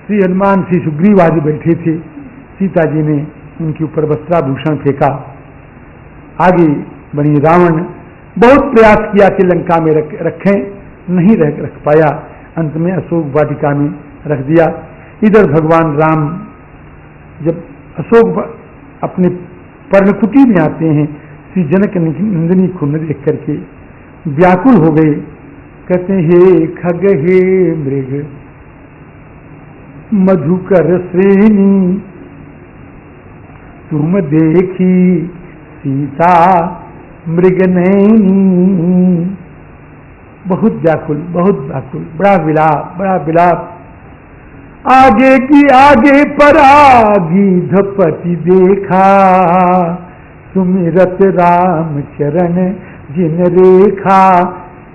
S1: श्री हनुमान श्री सुग्रीव आदि बैठे थे। सीता जी ने उनके ऊपर वस्त्राभूषण फेंका। आगे बढ़ी रावण, बहुत प्रयास किया कि लंका में रखें, नहीं रख पाया। अंत में अशोक वाटिका में रख दिया। इधर भगवान राम जब अशोक अपने पर्णकुटी में आते हैं, श्री जनक नंदिनी को देख करके व्याकुल हो गए। कहते हैं, हे खग हे मृग मधुकर श्रेणी, तुम देखी सीता मृग नैनी। बहुत व्याकुल, बड़ा विलाप। आगे की आगे परागी धपति देखा, सुमिरत राम चरण जिन रेखा।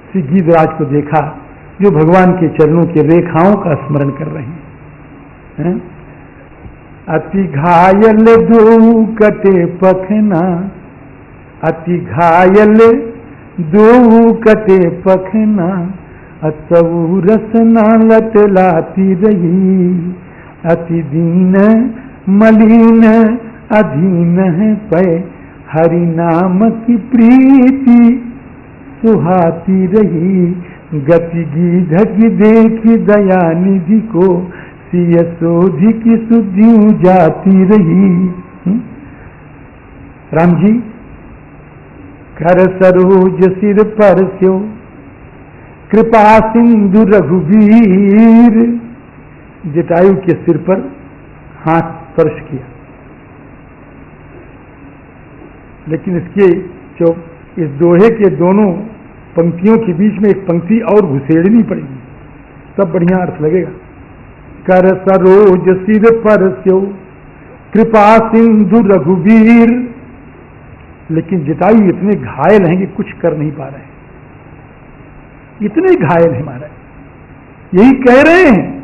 S1: श्री गिरिराज को देखा जो भगवान के चरणों के रेखाओं का स्मरण कर रहे हैं। अति घायल दो कटे पखना, अति घायल दो कटे पखना, अतऊ रसना लटलाती रही। अति दीन मलिन अधीन है पे हरि नाम की प्रीति, सुहाती रही गति गीध की देखी दया निधि को, सिय सोधि की सुधियों जाती रही। राम जी कर सरोज सिर पर स्यो, कृपा सिंधु रघुवीर, जटायु के सिर पर हाथ स्पर्श किया। लेकिन इसके जो इस दोहे के दोनों पंक्तियों के बीच में एक पंक्ति और घुसेड़नी पड़ेगी, तब बढ़िया अर्थ लगेगा। कर सरोज सिर पर स्यो, कृपा सिंधु रघुवीर। लेकिन जटायु इतने घायल हैं कि कुछ कर नहीं पा रहे हैं, इतने घायल हैं महाराज। यही कह रहे हैं